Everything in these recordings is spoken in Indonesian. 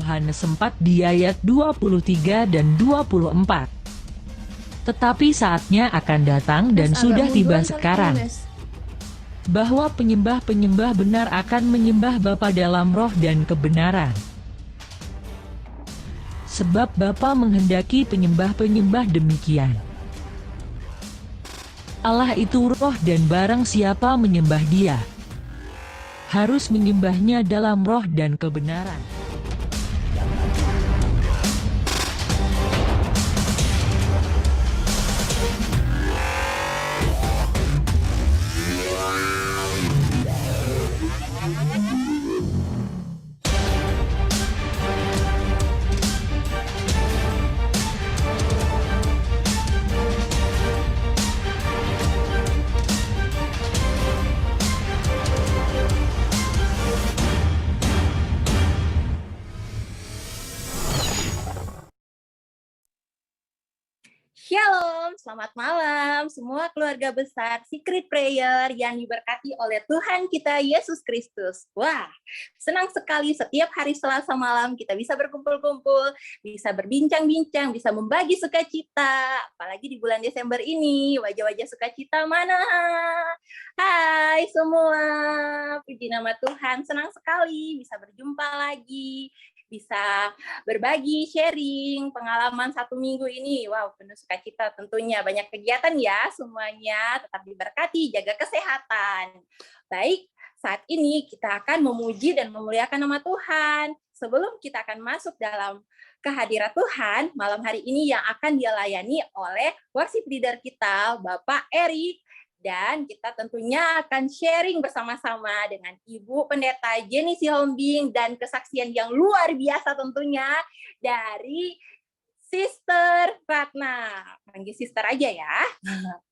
Yohanes 4 di ayat 23 dan 24. Tetapi saatnya akan datang dan sudah tiba sekarang, bahwa penyembah-penyembah benar akan menyembah Bapa dalam roh dan kebenaran. Sebab Bapa menghendaki penyembah-penyembah demikian. Allah itu roh dan barang siapa menyembah Dia, harus menyembahnya dalam roh dan kebenaran. Shalom, selamat malam semua keluarga besar Secret Prayer yang diberkati oleh Tuhan kita Yesus Kristus. Wah, senang sekali setiap hari Selasa malam kita bisa berkumpul-kumpul, bisa berbincang-bincang, bisa membagi sukacita. Apalagi di bulan Desember ini, wajah-wajah sukacita mana? Hai semua, puji nama Tuhan, senang sekali bisa berjumpa lagi, bisa berbagi, sharing pengalaman satu minggu ini. Wow, penuh sukacita tentunya. Banyak kegiatan ya semuanya. Tetap diberkati, jaga kesehatan. Baik, saat ini kita akan memuji dan memuliakan nama Tuhan. Sebelum kita akan masuk dalam kehadirat Tuhan, malam hari ini yang akan dilayani oleh worship leader kita, Bapak Erik. Dan kita tentunya akan sharing bersama-sama dengan Ibu Pendeta Jenny Sihombing dan kesaksian yang luar biasa tentunya dari Sister Ratna. Panggil Sister aja ya.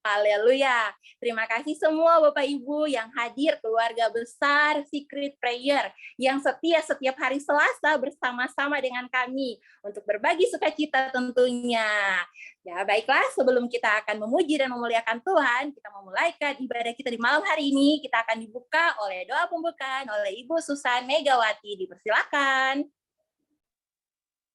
Haleluya. Terima kasih semua Bapak Ibu yang hadir, keluarga besar Secret Prayer yang setia setiap hari Selasa bersama-sama dengan kami untuk berbagi sukacita tentunya. Ya, baiklah, sebelum kita akan memuji dan memuliakan Tuhan, kita memulaikan ibadah kita di malam hari ini. Kita akan dibuka oleh doa pembukaan oleh Ibu Susan Megawati. Dipersilakan.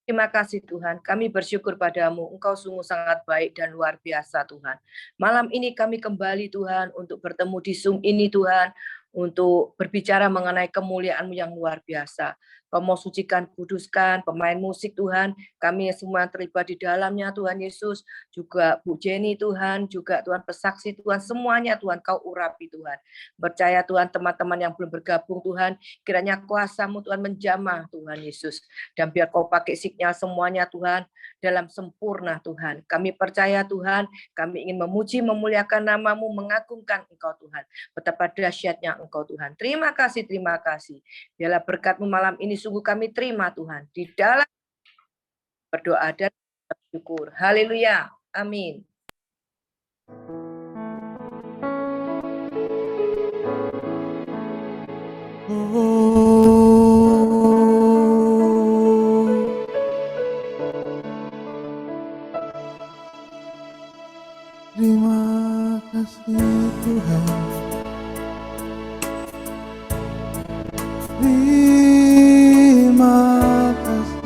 Terima kasih Tuhan, kami bersyukur padamu, Engkau sungguh sangat baik dan luar biasa Tuhan. Malam ini kami kembali Tuhan untuk bertemu di Zoom ini Tuhan, untuk berbicara mengenai kemuliaan-Mu yang luar biasa. Kau mau sucikan, kuduskan, pemain musik Tuhan, kami semua terlibat di dalamnya Tuhan Yesus, juga Bu Jenny Tuhan, juga Tuhan pesaksi Tuhan, semuanya Tuhan Kau urapi Tuhan. Percaya Tuhan teman-teman yang belum bergabung Tuhan, kiranya kuasa-Mu Tuhan menjamah Tuhan Yesus, dan biar Kau pakai signal semuanya Tuhan, dalam sempurna Tuhan. Kami percaya Tuhan, kami ingin memuji, memuliakan nama-Mu, mengagungkan Engkau Tuhan, betapa dahsyatnya Engkau Tuhan. Terima kasih, terima kasih. Biarlah berkat-Mu malam ini sungguh kami terima Tuhan. Di dalam berdoa dan bersyukur. Haleluya. Amin. Terima kasih Tuhan. Terima kasih.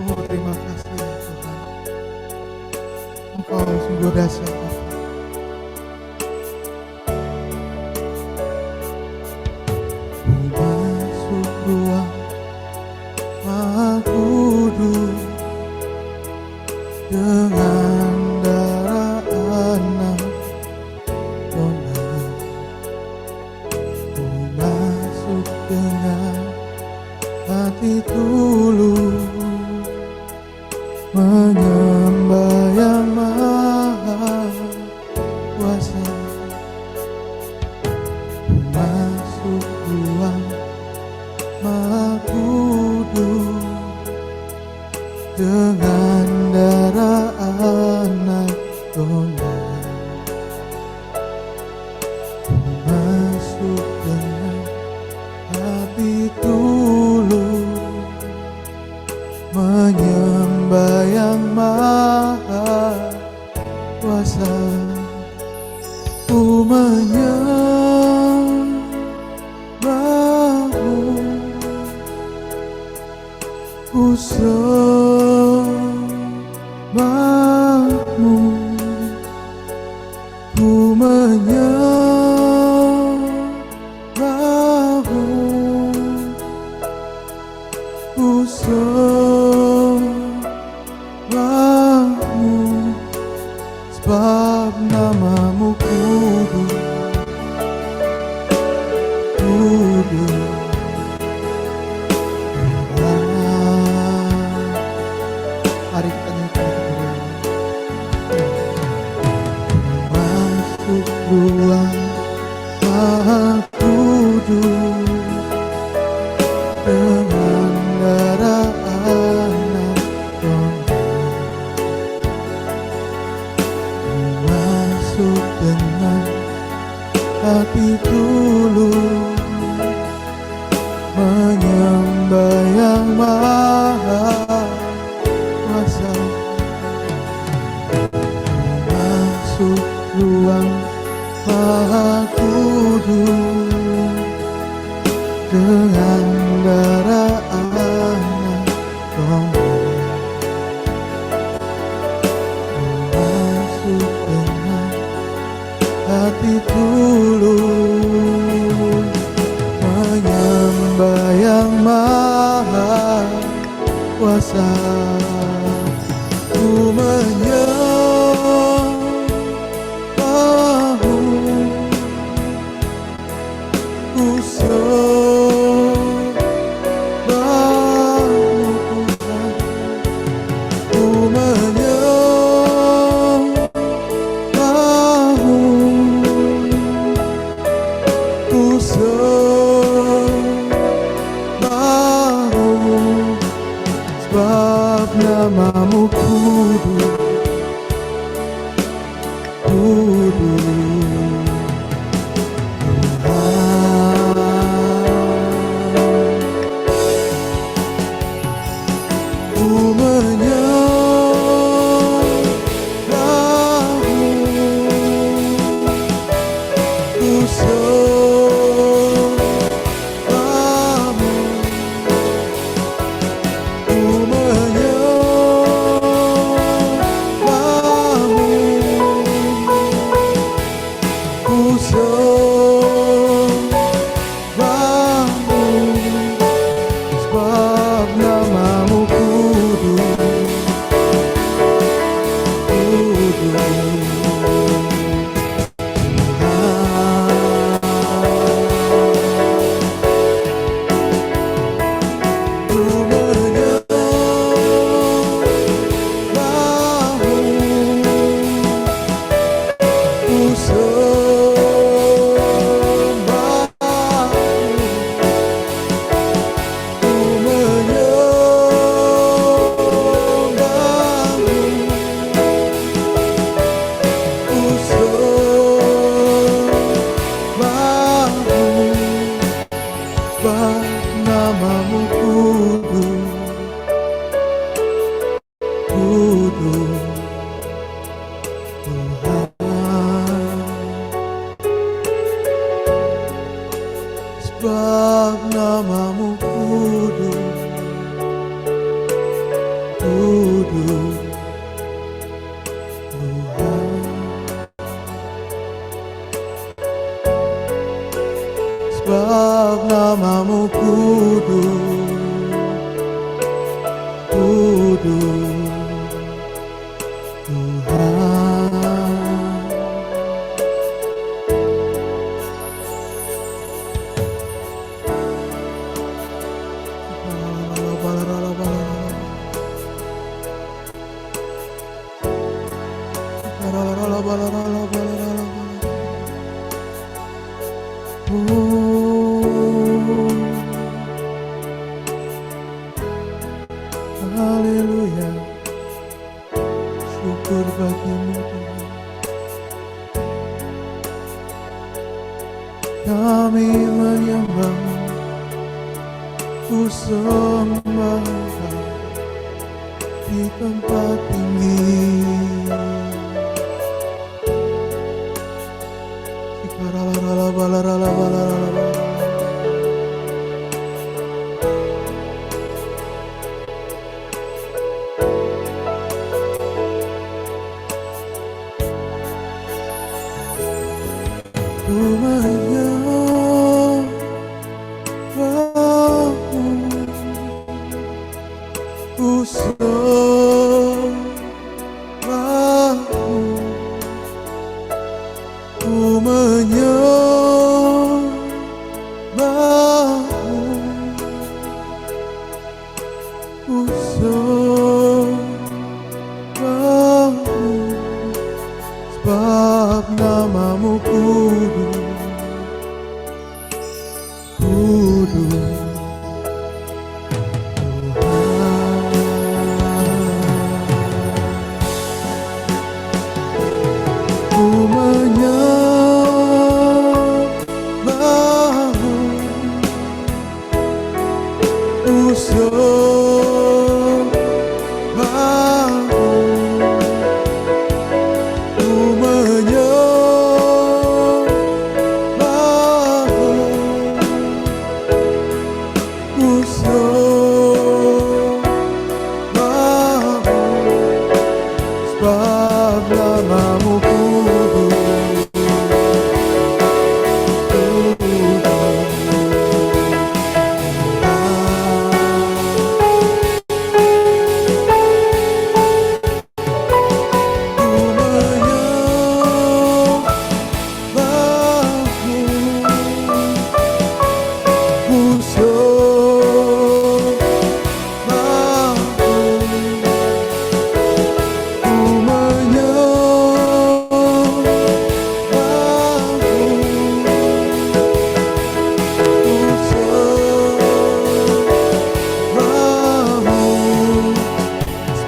Oh, terima kasih ya Tuhan. Engkau sungguh dahsyat Bapa. Ku masuk ruang Maha Kudus dengan darah anak domba. Ku masuk dengan hati tulus menyembah yang maha menyembahmu, ku sembahmu, ku menyembahmu, ku sembahmu, sebab namamu kudus, kudus. Mari kita nyanyikan masuk ruang Maha Kudus dengan darah anak Tuhan, masuk dengan hati tulus, menyembah yang maha kuasa, masuk ruang Maha Kudus dengan darah anak Tuhan, masuk dengan hati tulus, menyembah yang maha kuasa, ku menyembahmu, ku sembahmu Tuhan, ku menyembahmu, ku sembahmu, sebab namamu kudus, kudus Tuhan. Ku menyembahmu, ku sembahmu, ku menyembahmu, ku sembahmu, sebab namamu kudus, kudus Tuhan. Ku menyembahmu, ku sembahmu, ku menyembahmu, ku sembahmu, sebab namamu kudus, kudus Tuhan, sebab namamu kudus, kudus Tuhan, sebab namamu kudus, kudus Tuhan. Haleluya, syukur bagimu Tuhan. Kami menyembah-Mu, ku sembah di tempat tinggi. Sebab namamu kudus, kudus Tuhan. Ku menyembahmu, ku sembahmu, ku menyembahmu, ku sembahmu, sebab namamu kudus,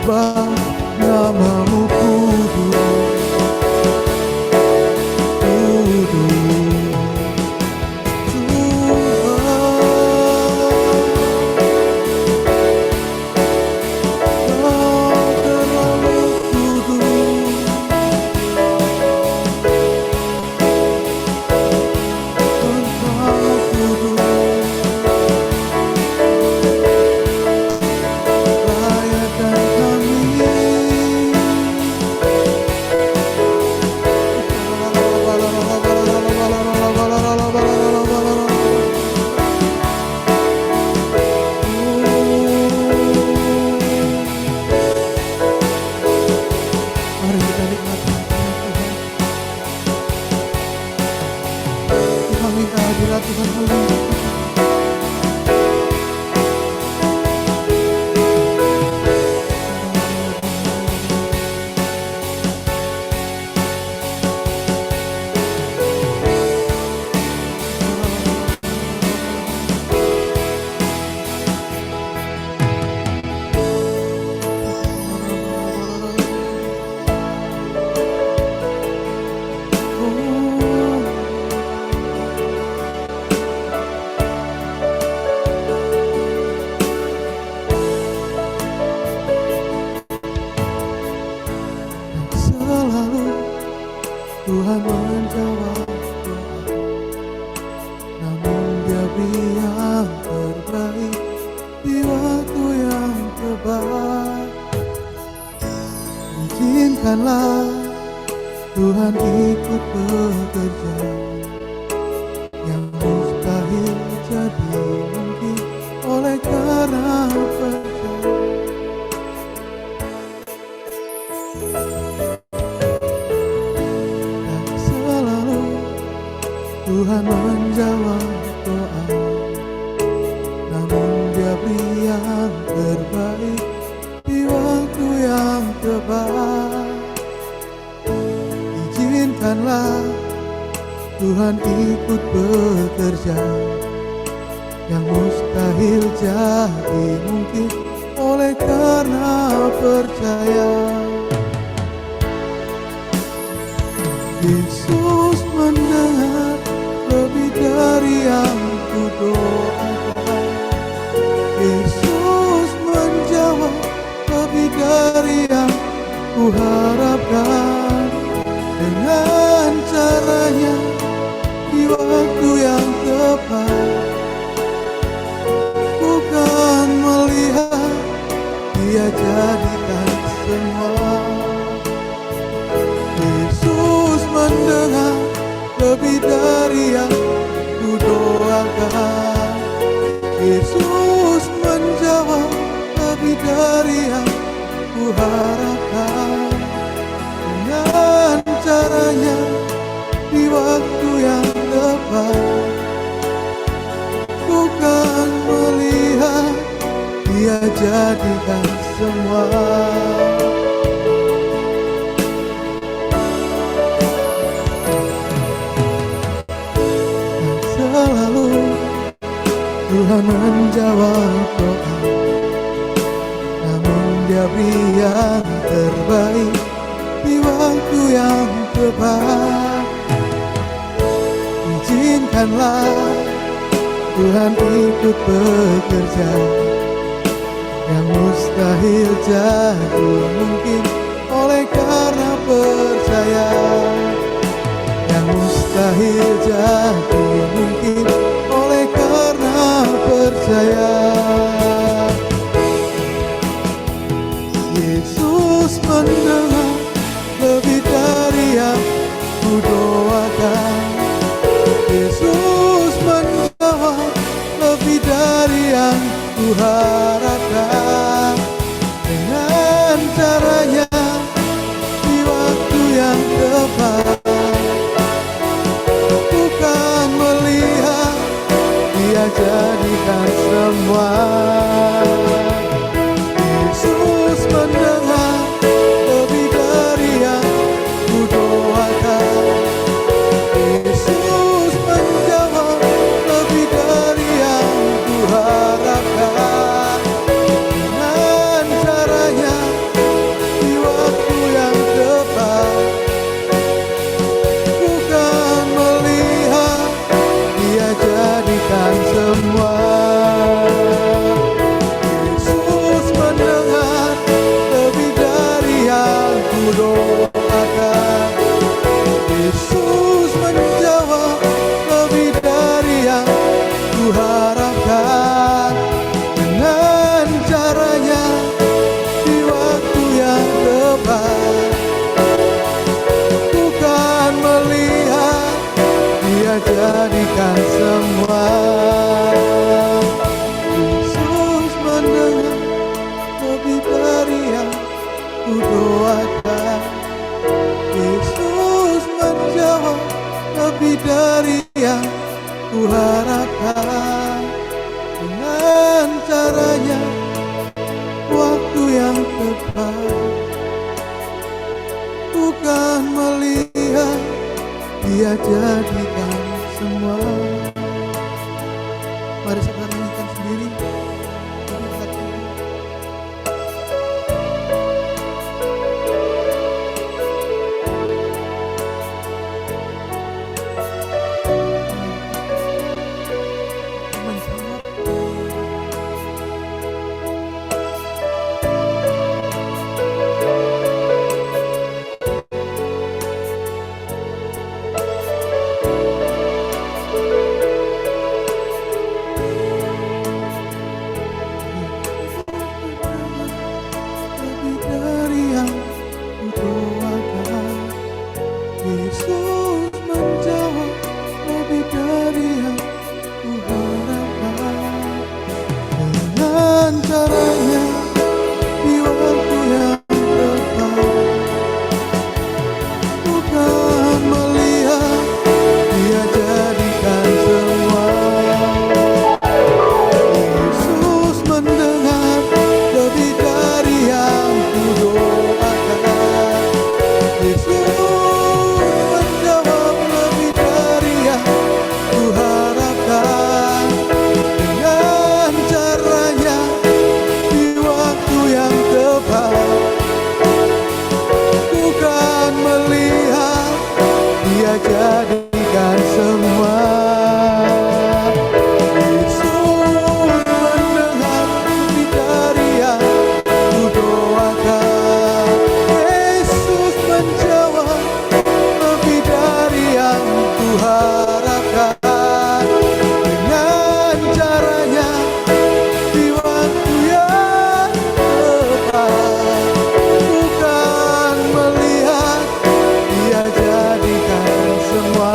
sebab namamu kudus, kudus Mari kita nikmati Tuhan. Tuhan minta hadirat Tuhan melihat. Selalu Tuhan menjawab doa, namun Dia beri yang terbaik di waktu yang tepat. Izinkanlah Tuhan ikut bekerja, yang mustahil jadi mungkin oleh karena percaya. Tuhan menjawab doa, namun Dia beri yang terbaik di waktu yang tepat. Izinkanlah Tuhan ikut bekerja, yang mustahil jadi mungkin oleh karena percaya. Yesus mendengar lebih dari yang kudoakan. Yesus menjawab lebih dari yang kuharapkan. Dengan caranya dari yang ku doakan. Yesus menjawab lebih dari yang ku harapkan. Dengan caranya di waktu yang tepat, bukan melihat, Dia jadikan semua. Dan selalu Tuhan menjawab doa, namun Dia beri yang terbaik di waktu yang tepat. Izinkanlah Tuhan ikut bekerja, yang mustahil jadi mungkin oleh karena percaya. Yang mustahil jadi mungkin oleh karena percaya. Yesus mendengar lebih dari yang ku doakan. Yesus menjawab lebih dari yang ku harapkan. Dengan caranya di waktu yang tepat, bukan melihat, Dia jadikan semua. Yesus mendengar lebih dari yang ku doakan. Yesus menjawab lebih dari yang ku harapkan. Dengan caranya di waktu yang tepat, bukan melihat, Dia jadikan semua. Yesus mendengar lebih dari yang ku doakan. Yesus menjawab lebih dari yang ku harapkan. Dengan caranya di waktu yang tepat, bukan melihat, Dia jadikan semua. Yesus mendengar lebih dari yang ku doakan. Yesus menjawab lebih dari yang ku harapkan. Dengan caranya waktu yang tepat, bukan melihat, Dia jadikan semua. Mari saudara nyanyikan sendiri. Lebih dari yang ku doakan. Yesus menjawab lebih dari yang ku harapkan. Dengan caranya di waktu yang tepat, bukan melihat, Dia jadikan semua. Yesus mendengar lebih dari yang ku doakan. Yesus menjawab lebih dari yang ku harapkan. Dengan caranya di waktu yang tepat, bukan melihat, Dia jadikan semua. Yesus mendengar lebih dari yang ku doakan. Yesus menjawab lebih dari yang ku harapkan. Dengan caranya di waktu yang tepat, bukan melihat, Dia jadikan semua.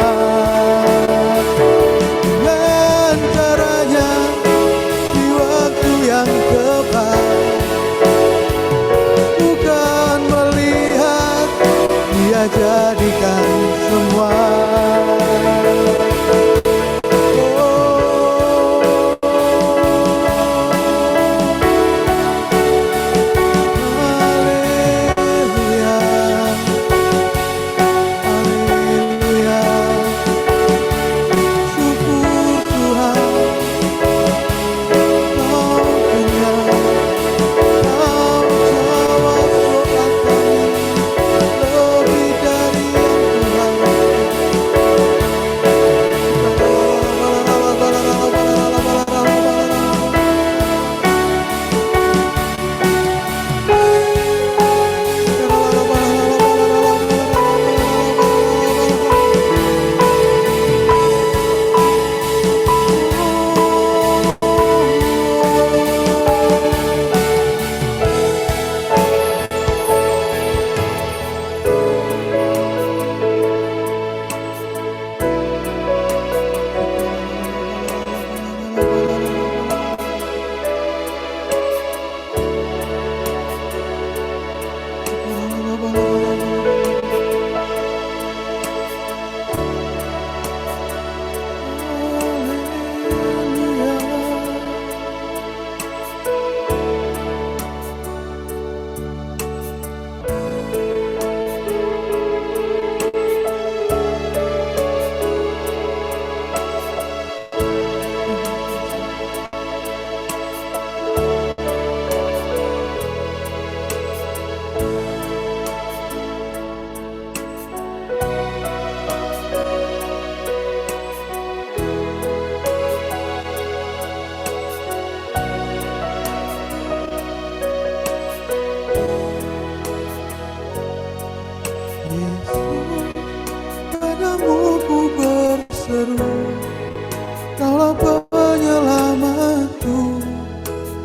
Kaulah penyelamatku,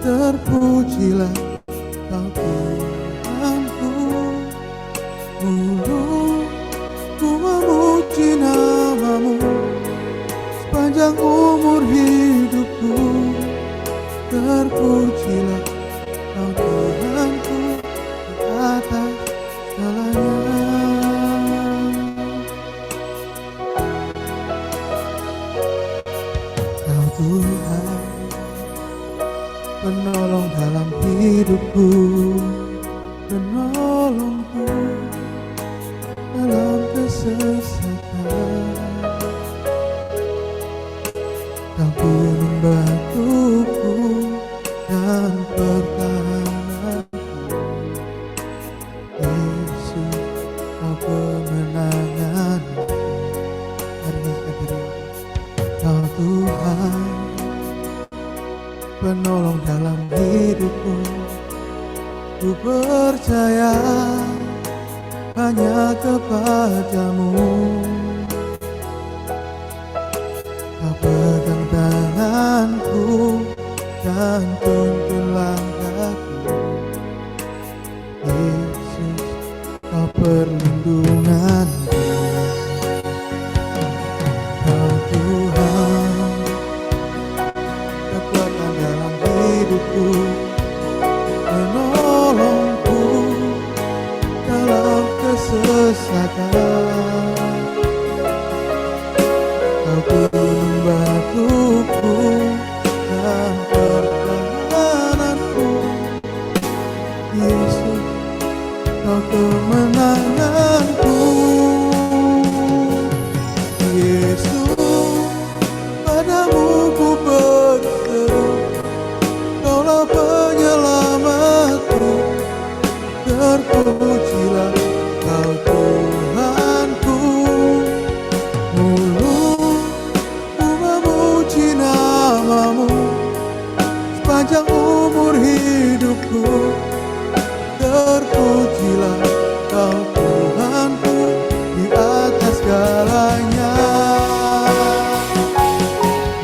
terpujilah Kau Tuhanku. Mulutku memuji namamu sepanjang umur hidupku, terpujilah Kau Tuhanku di atas segalanya. Kau Tuhan, penolong dalam hidupku, penolongku dalam kesesatan. Kau gunung batuku dan pertahananku, Yesus, Kau kemenanganku. Mari nyanyikan diri. Kau Tuhan, penolong dalam hidupku, ku percaya hanya kepadamu. Kau pegang tanganku dan tuntun langkahku, Yesus, Kau perlindunganku. Kau Tuhan, kekuatan dalam hidupku, menolongku dalam kesesatan. Kau gunung batuku dan pertahananku, Yesus, Kau kemenanganku. Yesus, padamu ku berseru, Kaulah penyelamatku, terpujilah Kau Tuhanku. Mulutku memuji namamu sepanjang umur hidupku, terpujilah Kau Tuhanku di atas segalanya.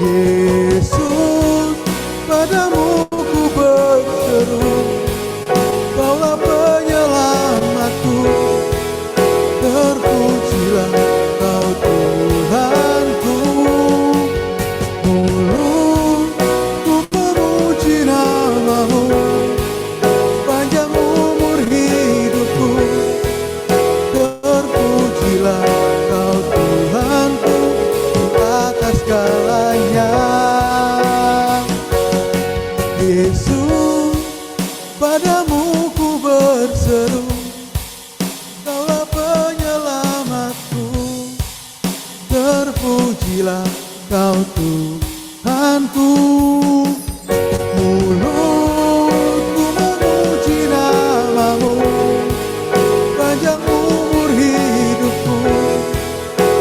Yesus, padamu ku berseru, Kaulah penyelamatku, terpujilah Kau Tuhanku. Mulutku memuji namamu sepanjang umur hidupku, terpujilah Kau Tuhanku di atas segalanya. Yesus, padamu ku berseru, Kaulah penyelamatku, terpujilah Kau Tuhanku. Mulutku memuji namamu panjang umur hidupku,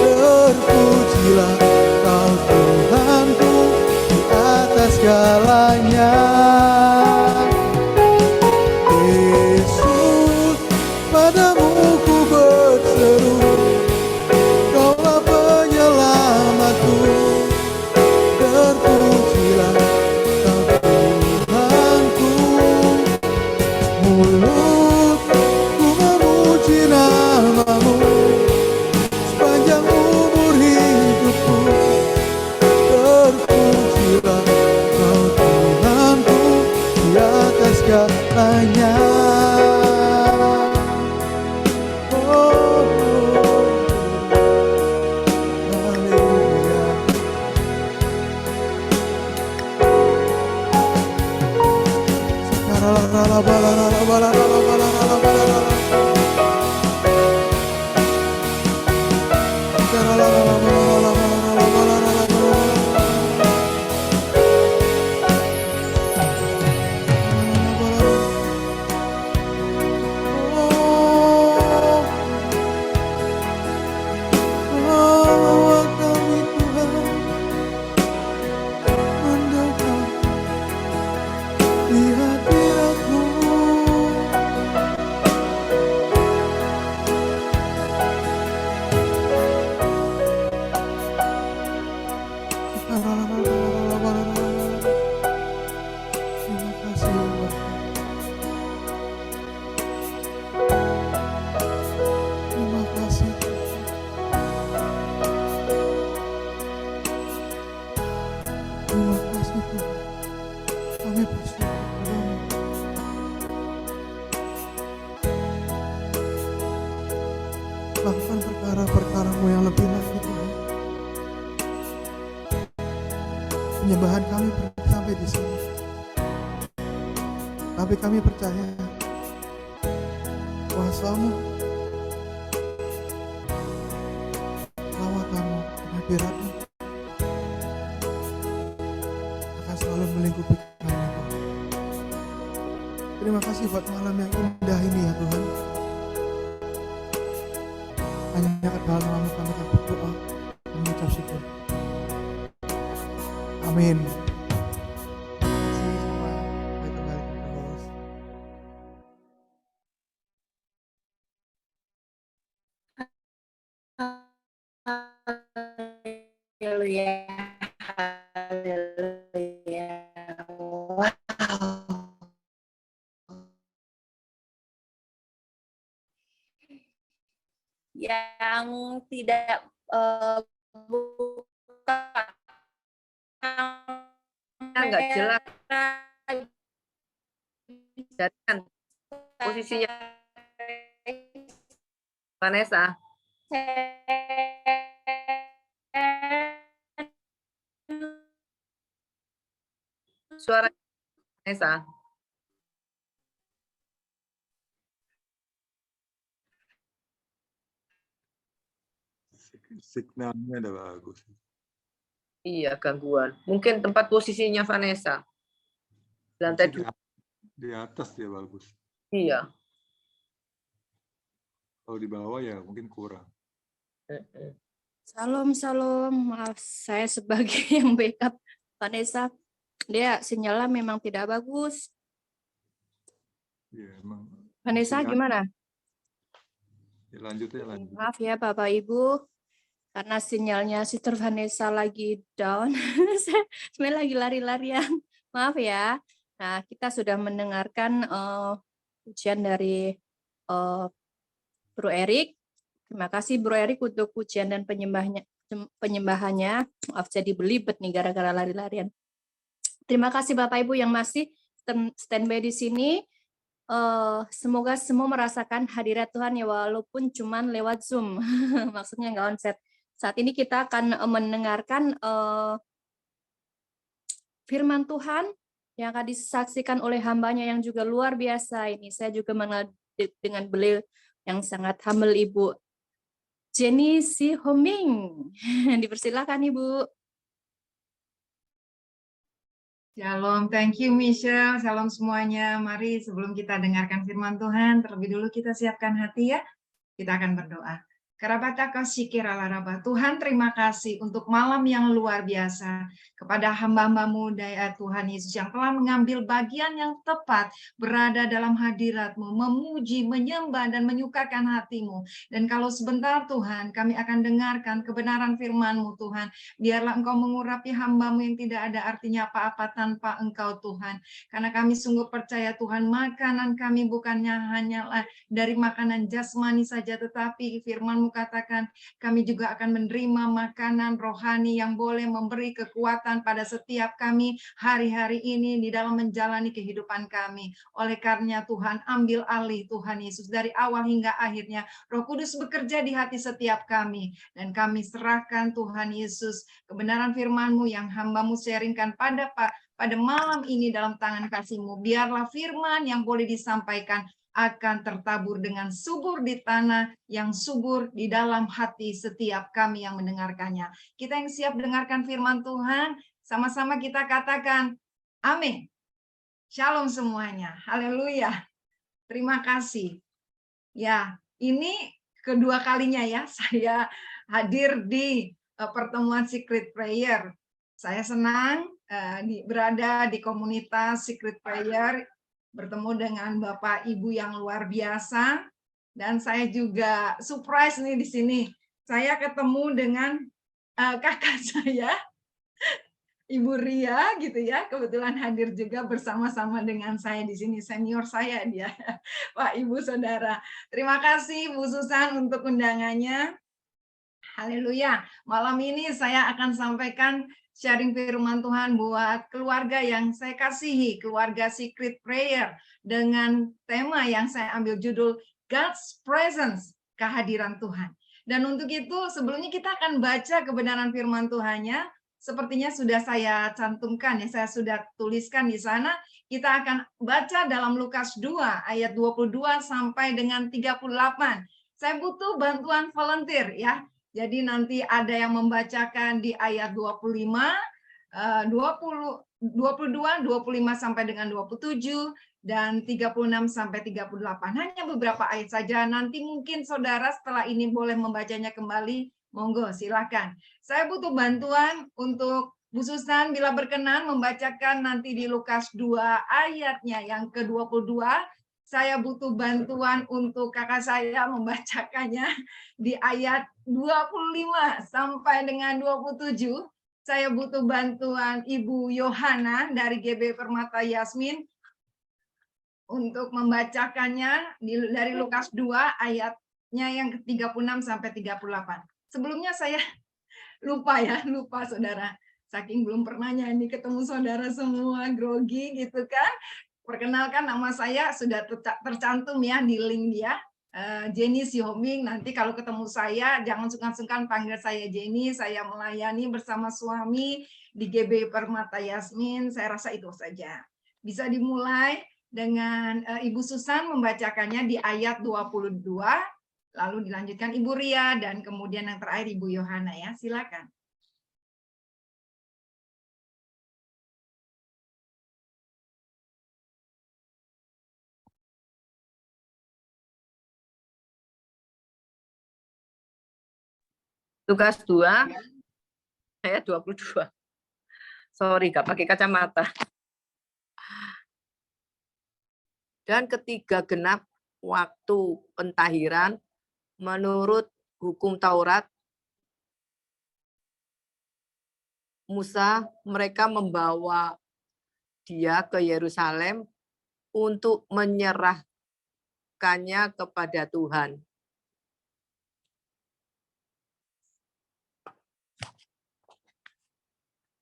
terpujilah Kau Tuhanku di atas segalanya. Yesus, padamu ku berseru, Kaulah penyelamatku, terpujilah Kau Tuhanku. Mulutku memuji namamu sepanjang umur hidupku, terpujilah Kau Tuhanku di atas segalanya. Oh, haleluya. Di hadiratmu Terima kasih Bapak. Terima kasih. Terima kasih Tuhan. Kami bersyukur padamu. Lakukan perkara-perkara-Mu yang lebih lagi Tuhan. Penyembahan kami sampai di sini. Tapi kami percaya kuasa-Mu, lawatan-Mu, hadirat-Mu akan selalu melingkupi kami Tuhan. Terima kasih buat malam yang indah ini ya Tuhan. Hanya ke dalam nama kami berdoa dan mengucap syukur. Amin. Terima kasih semua. Baik, kembali ke host. Haleluya. Haleluya. Wow. Yang tidak buka Nggak jelas. Jangan posisinya Vanessa. Suara Vanessa. Signalnya udah bagus. Iya, gangguan. Mungkin tempat posisinya Vanessa. Lantai 2. Di atas dia bagus. Iya. Kalau di bawah ya mungkin kurang. Salam, maaf saya sebagai yang backup Vanessa, dia sinyalnya memang tidak bagus. Iya, emang. Vanessa gimana? Ya, lanjut. Maaf ya Bapak Ibu, karena sinyalnya Sister Vanessa lagi down, saya sebenarnya lagi lari-larian, maaf ya. Nah, kita sudah mendengarkan pujian dari Bro Erik. Terima kasih Bro Erik untuk pujian dan penyembahannya. Maaf jadi belibet nih gara-gara lari-larian. Terima kasih Bapak Ibu yang masih standby di sini. Semoga semua merasakan hadirat Tuhan ya walaupun cuman lewat Zoom. Maksudnya nggak onset. Saat ini kita akan mendengarkan firman Tuhan yang akan disaksikan oleh hambanya yang juga luar biasa ini. Saya juga mengenal dengan beliau yang sangat humble Ibu Jenny Si Homing. Dipersilakan Ibu. Shalom, thank you Michelle. Salam semuanya. Mari sebelum kita dengarkan firman Tuhan, terlebih dulu kita siapkan hati ya. Kita akan berdoa. Karabataka sikiralaraba. Tuhan terima kasih untuk malam yang luar biasa kepada hamba-hambamu daya Tuhan Yesus yang telah mengambil bagian yang tepat berada dalam hadirat-Mu, memuji, menyembah dan menyukakan hati-Mu. Dan kalau sebentar Tuhan kami akan dengarkan kebenaran firman-Mu Tuhan, biarlah Engkau mengurapi hamba-Mu yang tidak ada artinya apa-apa tanpa Engkau Tuhan. Karena kami sungguh percaya Tuhan, makanan kami bukannya hanyalah dari makanan jasmani saja, tetapi firman-Mu katakan kami juga akan menerima makanan rohani yang boleh memberi kekuatan pada setiap kami hari-hari ini di dalam menjalani kehidupan kami. Oleh karenanya Tuhan, ambil alih Tuhan Yesus dari awal hingga akhirnya. Roh Kudus bekerja di hati setiap kami dan kami serahkan Tuhan Yesus kebenaran firman-Mu yang hamba-Mu sharingkan pada malam ini dalam tangan kasih-Mu. Biarlah firman yang boleh disampaikan akan tertabur dengan subur di tanah yang subur di dalam hati setiap kami yang mendengarkannya. Kita yang siap dengarkan firman Tuhan, sama-sama kita katakan amin. Shalom semuanya. Haleluya. Terima kasih. Ya, ini kedua kalinya ya saya hadir di pertemuan Secret Prayer. Saya senang berada di komunitas Secret Prayer, bertemu dengan Bapak Ibu yang luar biasa, dan saya juga surprise nih di sini. Saya ketemu dengan kakak saya Ibu Ria gitu ya, kebetulan hadir juga bersama-sama dengan saya di sini, senior saya dia, Pak Ibu Saudara. Terima kasih Bu Susan untuk undangannya. Haleluya. Malam ini saya akan sampaikan sharing firman Tuhan buat keluarga yang saya kasihi, keluarga Secret Prayer, dengan tema yang saya ambil judul God's Presence, kehadiran Tuhan. Dan untuk itu sebelumnya kita akan baca kebenaran firman Tuhannya. Sepertinya sudah saya cantumkan, ya saya sudah tuliskan di sana. Kita akan baca dalam Lukas 2 ayat 22 sampai dengan 38. Saya butuh bantuan volunteer ya. Jadi nanti ada yang membacakan di ayat 25, 22, 25 sampai dengan 27, dan 36 sampai 38. Hanya beberapa ayat saja. Nanti mungkin saudara setelah ini boleh membacanya kembali. Monggo, silakan. Saya butuh bantuan untuk Bu Susan bila berkenan membacakan nanti di Lukas 2 ayatnya yang ke-22. Saya butuh bantuan untuk kakak saya membacakannya di ayat 25 sampai dengan 27. Saya butuh bantuan Ibu Yohana dari GB Permata Yasmin untuk membacakannya dari Lukas 2 ayatnya yang ke-36 sampai 38. Sebelumnya saya lupa saudara. Saking belum pernahnya ini ketemu saudara semua grogi gitu kan. Perkenalkan, nama saya sudah tercantum ya di link dia. Jenny Sihombing. Nanti kalau ketemu saya jangan sungkan-sungkan panggil saya Jenny. Saya melayani bersama suami di GB Permata Yasmin. Saya rasa itu saja. Bisa dimulai dengan Ibu Susan membacakannya di ayat 22. Lalu dilanjutkan Ibu Ria, dan kemudian yang terakhir Ibu Yohana ya. Silakan. Lukas 2 ayat 22. Sorry, nggak pakai kacamata. Dan ketika genap waktu pentahiran menurut hukum Taurat Musa, mereka membawa dia ke Yerusalem untuk menyerahkannya kepada Tuhan.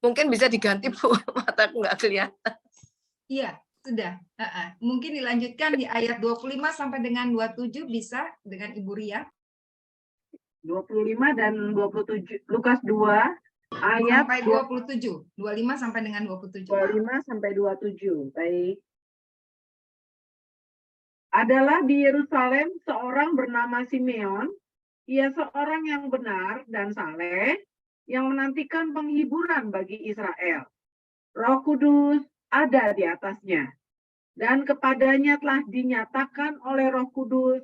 Mungkin bisa diganti, Bu, mataku nggak kelihatan. Iya, sudah. Mungkin dilanjutkan di ayat 25 sampai dengan 27 bisa dengan Ibu Ria. 25 dan 27. Lukas 2 ayat sampai 27. 25 sampai dengan 27. 25 sampai 27. Baik. Adalah di Yerusalem seorang bernama Simeon. Ia seorang yang benar dan saleh, yang menantikan penghiburan bagi Israel. Roh Kudus ada di atasnya, dan kepadanya telah dinyatakan oleh Roh Kudus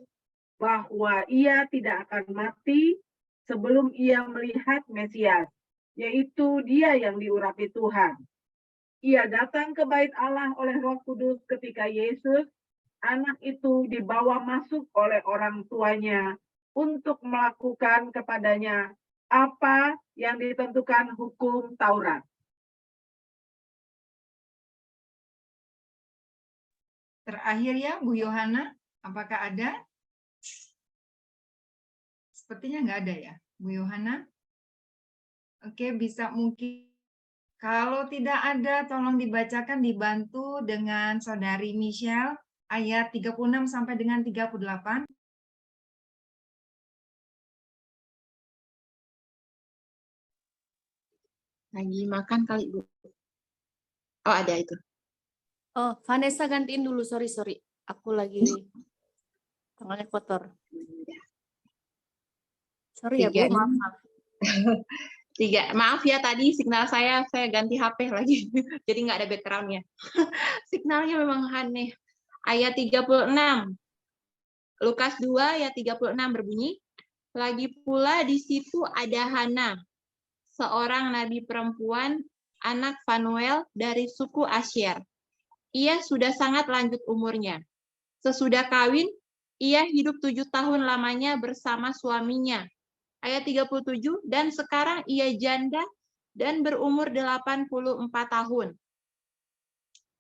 bahwa ia tidak akan mati sebelum ia melihat Mesias, yaitu dia yang diurapi Tuhan. Ia datang ke bait Allah oleh Roh Kudus ketika Yesus, anak itu, dibawa masuk oleh orang tuanya untuk melakukan kepadanya apa yang ditentukan hukum Taurat. Terakhir ya, Bu Yohana, apakah ada? Sepertinya nggak ada ya, Bu Yohana. Oke, bisa mungkin. Kalau tidak ada, tolong dibacakan, dibantu dengan Saudari Michelle, ayat 36 sampai dengan 38. Lagi makan kali, Bu. Oh, ada itu. Oh, Vanessa gantiin dulu, sorry. Aku lagi tangannya kotor. Sorry ya, Bu, maaf. 3. Maaf ya, tadi signal saya ganti HP lagi. Jadi nggak ada background-nya. Signalnya memang aneh. Ayat 36. Lukas 2 ayat 36 berbunyi, lagi pula di situ ada Hana, seorang nabi perempuan, anak Fanuel dari suku Asyer. Ia sudah sangat lanjut umurnya. Sesudah kawin, ia hidup 7 tahun lamanya bersama suaminya. Ayat 37, dan sekarang ia janda dan berumur 84 tahun.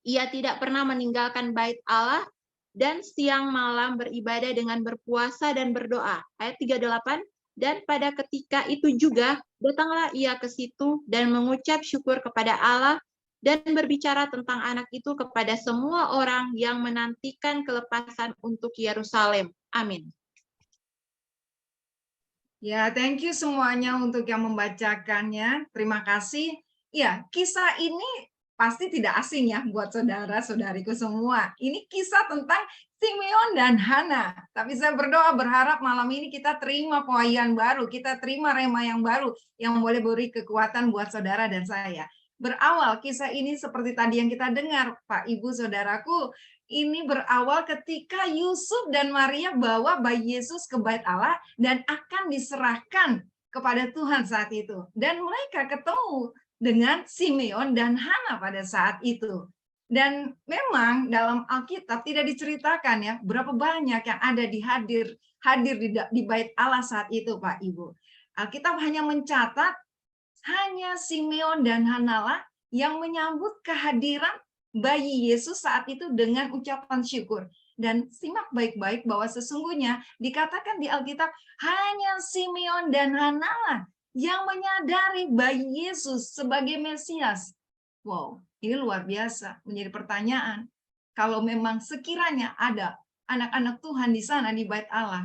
Ia tidak pernah meninggalkan bait Allah dan siang malam beribadah dengan berpuasa dan berdoa. Ayat 38, dan pada ketika itu juga datanglah ia ke situ dan mengucap syukur kepada Allah dan berbicara tentang anak itu kepada semua orang yang menantikan kelepasan untuk Yerusalem. Amin. Ya, thank you semuanya untuk yang membacakannya. Terima kasih. Ya, kisah ini pasti tidak asing ya buat saudara-saudariku semua. Ini kisah tentang Simeon dan Hana. Tapi saya berdoa berharap malam ini kita terima pewahyuan baru, kita terima rema yang baru yang boleh beri kekuatan buat saudara dan saya. Berawal kisah ini seperti tadi yang kita dengar, Pak Ibu Saudaraku, ini berawal ketika Yusuf dan Maria bawa bayi Yesus ke bait Allah dan akan diserahkan kepada Tuhan saat itu. Dan mereka ketemu dengan Simeon dan Hana pada saat itu. Dan memang dalam Alkitab tidak diceritakan ya berapa banyak yang ada hadir di bait Allah saat itu, Pak Ibu. Alkitab hanya mencatat hanya Simeon dan Hana lah yang menyambut kehadiran bayi Yesus saat itu dengan ucapan syukur. Dan simak baik-baik bahwa sesungguhnya dikatakan di Alkitab hanya Simeon dan Hana lah yang menyadari bayi Yesus sebagai Mesias. Wow, ini luar biasa. Menjadi pertanyaan, kalau memang sekiranya ada anak-anak Tuhan di sana di bait Allah,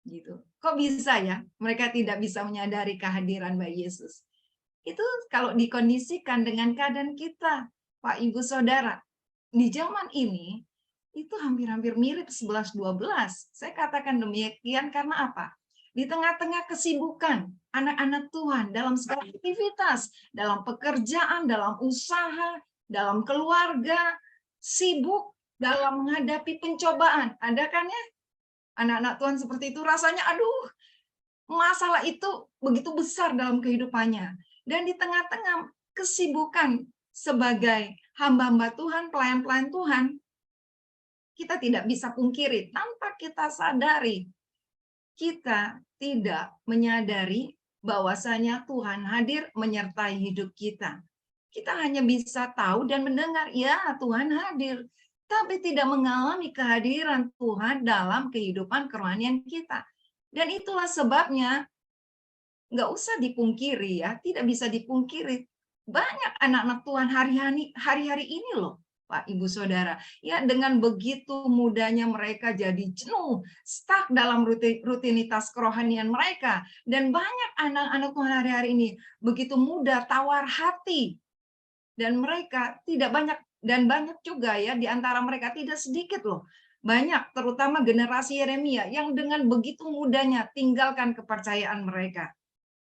gitu. Kok bisa ya mereka tidak bisa menyadari kehadiran bayi Yesus? Itu kalau dikondisikan dengan keadaan kita, Pak Ibu Saudara, di zaman ini itu hampir-hampir mirip 11-12. Saya katakan demikian karena apa? Di tengah-tengah kesibukan anak-anak Tuhan dalam segala aktivitas, dalam pekerjaan, dalam usaha, dalam keluarga, sibuk dalam menghadapi pencobaan. Ada kan ya anak-anak Tuhan seperti itu rasanya aduh, masalah itu begitu besar dalam kehidupannya. Dan di tengah-tengah kesibukan sebagai hamba-hamba Tuhan, pelayan-pelayan Tuhan, kita tidak bisa pungkiri tanpa kita sadari, kita tidak menyadari bahwasanya Tuhan hadir menyertai hidup kita. Kita hanya bisa tahu dan mendengar, ya Tuhan hadir, tapi tidak mengalami kehadiran Tuhan dalam kehidupan kerohanian kita. Dan itulah sebabnya nggak usah dipungkiri ya, tidak bisa dipungkiri. Banyak anak-anak Tuhan hari-hari ini loh, Pak Ibu Saudara. Ya dengan begitu mudahnya mereka jadi jenuh, stuck dalam rutinitas kerohanian mereka. Dan banyak anak-anak Tuhan hari-hari ini begitu mudah tawar hati. Dan mereka tidak banyak, dan banyak juga ya di antara mereka tidak sedikit loh. Banyak, terutama generasi Yeremia yang dengan begitu mudahnya tinggalkan kepercayaan mereka.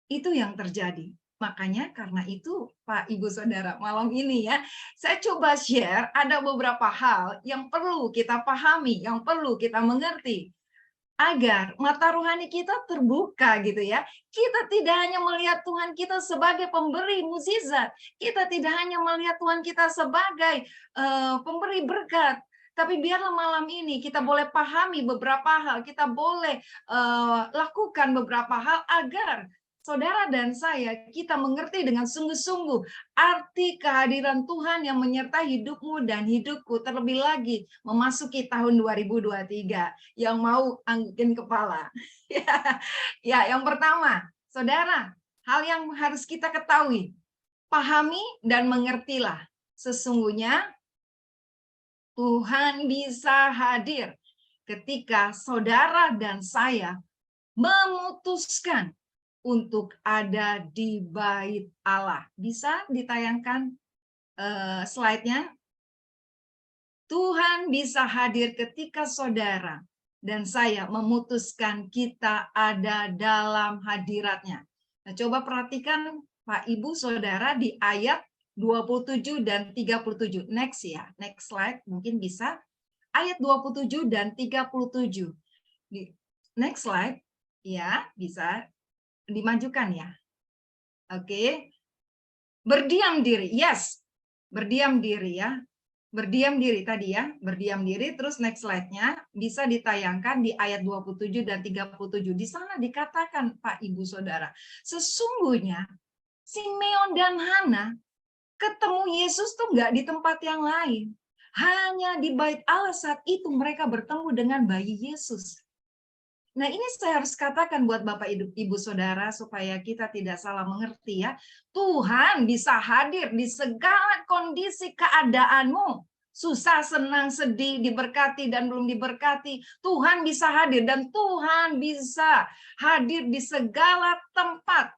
Itu yang terjadi. Makanya karena itu Pak Ibu Saudara malam ini ya saya coba share ada beberapa hal yang perlu kita pahami, yang perlu kita mengerti agar mata rohani kita terbuka gitu ya. Kita tidak hanya melihat Tuhan kita sebagai pemberi mukjizat, kita tidak hanya melihat Tuhan kita sebagai pemberi berkat, tapi biarlah malam ini kita boleh pahami beberapa hal, kita boleh lakukan beberapa hal agar saudara dan saya, kita mengerti dengan sungguh-sungguh arti kehadiran Tuhan yang menyertai hidupmu dan hidupku, terlebih lagi memasuki tahun 2023 yang mau anggukin kepala. Ya, yang pertama, saudara, hal yang harus kita ketahui, pahami dan mengertilah. Sesungguhnya Tuhan bisa hadir ketika saudara dan saya memutuskan untuk ada di bait Allah. Bisa ditayangkan slide-nya? Tuhan bisa hadir ketika saudara dan saya memutuskan kita ada dalam hadiratnya. Nah, coba perhatikan Pak Ibu Saudara di ayat 27 dan 37. Next ya, next slide mungkin bisa. Ayat 27 dan 37. Next slide, ya bisa. Dimajukan ya. Oke. Berdiam diri. Yes. Berdiam diri ya. Berdiam diri tadi ya. Berdiam diri. Terus next slide-nya bisa ditayangkan di ayat 27 dan 37. Di sana dikatakan Pak Ibu Saudara. Sesungguhnya Simeon dan Hana ketemu Yesus tuh nggak di tempat yang lain. Hanya di Bait Allah saat itu mereka bertemu dengan bayi Yesus. Nah, ini saya harus katakan buat Bapak, Ibu, Saudara, supaya kita tidak salah mengerti ya. Tuhan bisa hadir di segala kondisi keadaanmu. Susah, senang, sedih, diberkati dan belum diberkati. Tuhan bisa hadir dan Tuhan bisa hadir di segala tempat.